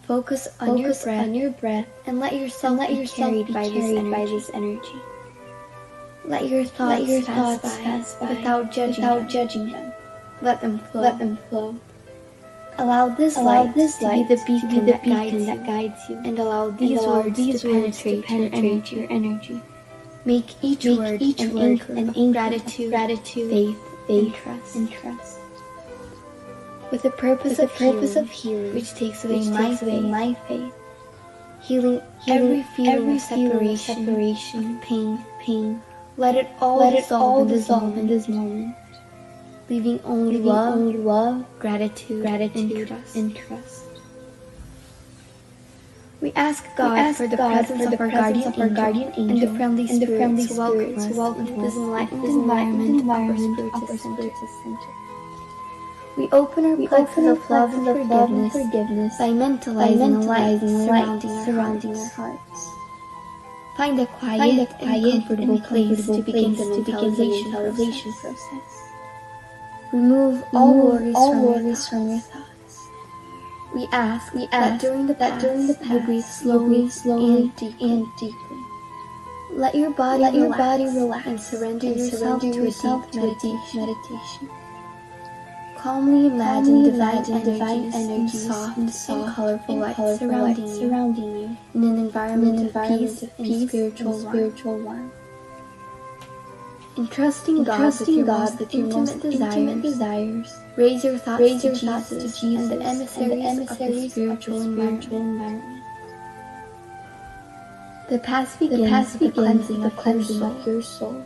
Speaker 6: Focus on your breath, and let yourself be carried by this energy. Let your thoughts pass by without judging them. Let them flow. Allow this light to be the beacon that guides you, and allow these words to penetrate your energy. Make each word an anchor of gratitude, faith, and trust. with the purpose of healing, which takes away my faith, healing every feeling of separation, pain. Let it all dissolve in this moment, leaving only love, gratitude, and trust. We ask God for the presence of our guardian angel and the friendly spirits to welcome us into this enlightened environment of our Spiritist Center. We open our plexus of love and forgiveness by mentalizing a light surrounding our hearts. Find a quiet and comfortable place to begin the mentalization process. Remove all worries from your thoughts. We ask that during the pass, you breathe slowly and deeply. Let your body relax and surrender yourself to a deep meditation. Calmly imagine divine energies and soft and colorful light surrounding you in an environment of peace and spiritual warmth. Entrusting God with your most intimate desires, raise your thoughts to Jesus and the emissaries of the spiritual environment. The path begins with the cleansing of your soul.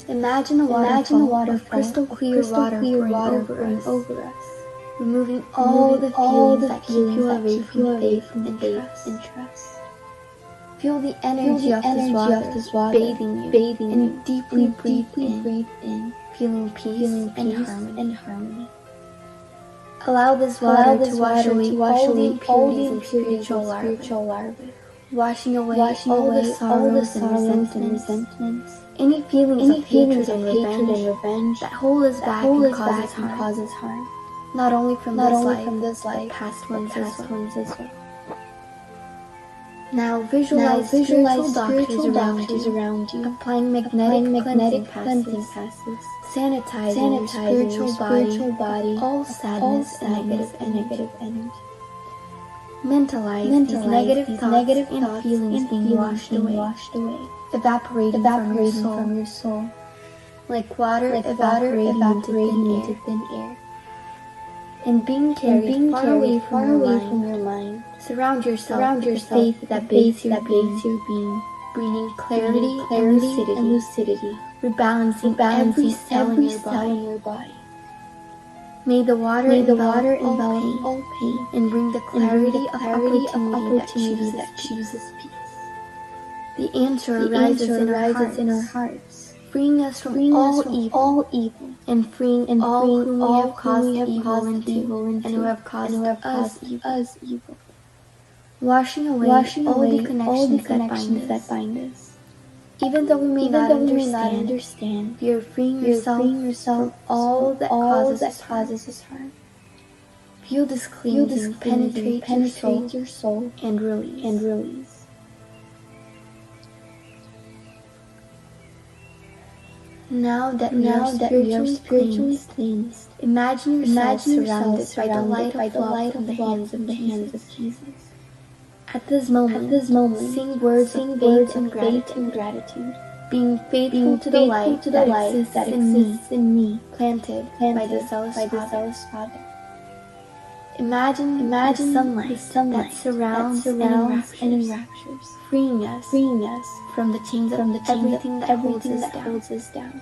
Speaker 6: Imagine a waterfall of crystal clear water pouring over us, removing all the feelings that keep you away from faith and trust. Feel the energy of this water bathing you, and deeply breathe in, feeling peace and harmony. Allow this water to wash away all the impurities and spiritual larvae, washing away all the sorrows and resentments, any feelings of hatred and revenge that hold us back and causes harm, not only from this life, but past ones as well. Now visualize spiritual doctors around you, applying magnetic cleansing passes, sanitizing your spiritual body, all sadness and negative energy. Mentalize these negative thoughts and feelings being washed away, evaporating from your soul, like water evaporating into thin air. And being carried far away from your mind, surround yourself with the faith that bathes your being, bringing clarity and lucidity, rebalancing every cell in your body. May the water envelop all pain and bring the clarity of opportunity that chooses peace. The answer arises in our hearts, freeing us from all evil, and freeing all whom we have caused evil into, and who have caused us evil. Washing away all the connections that bind us. Even though we may not understand, you're freeing yourself from all that causes us harm. Feel this cleansing penetrate your soul and release. Now that we are spiritually cleansed, imagine yourself surrounded by the light of love from the hands of Jesus. At this moment, sing words of faith and gratitude, being faithful to the light that exists in me, planted by the zealous Father. Imagine the sunlight that surrounds and enraptures, freeing us from the chains of everything that holds us down,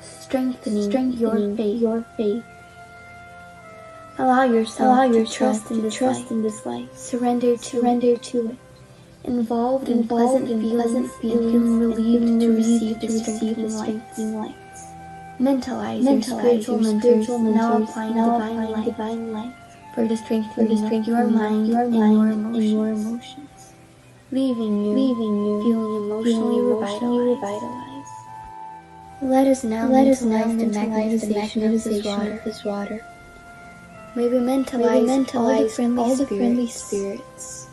Speaker 6: strengthening your faith. Allow yourself to trust in this light, surrender to it, involved in pleasant feelings and feeling relieved to receive the strengthening lights. Mentalize your spiritual mentors, now applying divine light for the strengthening of your mind and your emotions, leaving you feeling emotionally revitalized. Let us now mentalize the magnetization of this water. May we mentalize all the friendly spirits,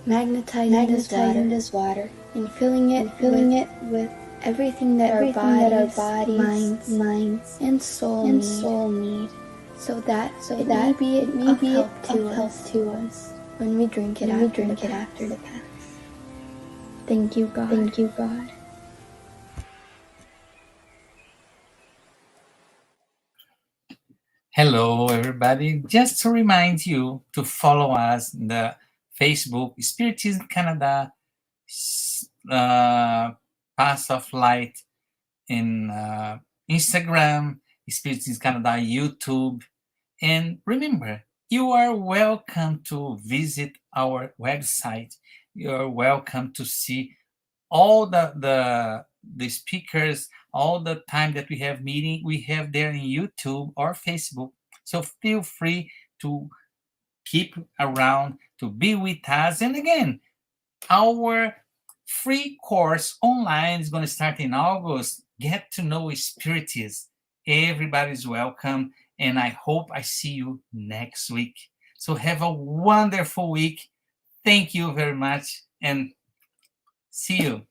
Speaker 6: magnetizing this water, and filling it with everything that our bodies, minds, and soul need, so that it may be of help to us when we drink it after the pass. Thank you, God.
Speaker 1: Hello, everybody. Just to remind you to follow us in the Facebook Spiritism Canada, Path of Light, in Instagram, Spiritism Canada, YouTube. And remember, you are welcome to visit our website. You are welcome to see all the speakers, all the time that we have meeting, we have there in YouTube or Facebook. So feel free to keep around, to be with us. And again, our free course online is going to start in August. Get to know Spiritism. Everybody's welcome, and I hope I see you next week. So have a wonderful week. Thank you very much, and see you.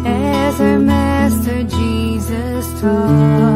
Speaker 7: As our Master Jesus taught.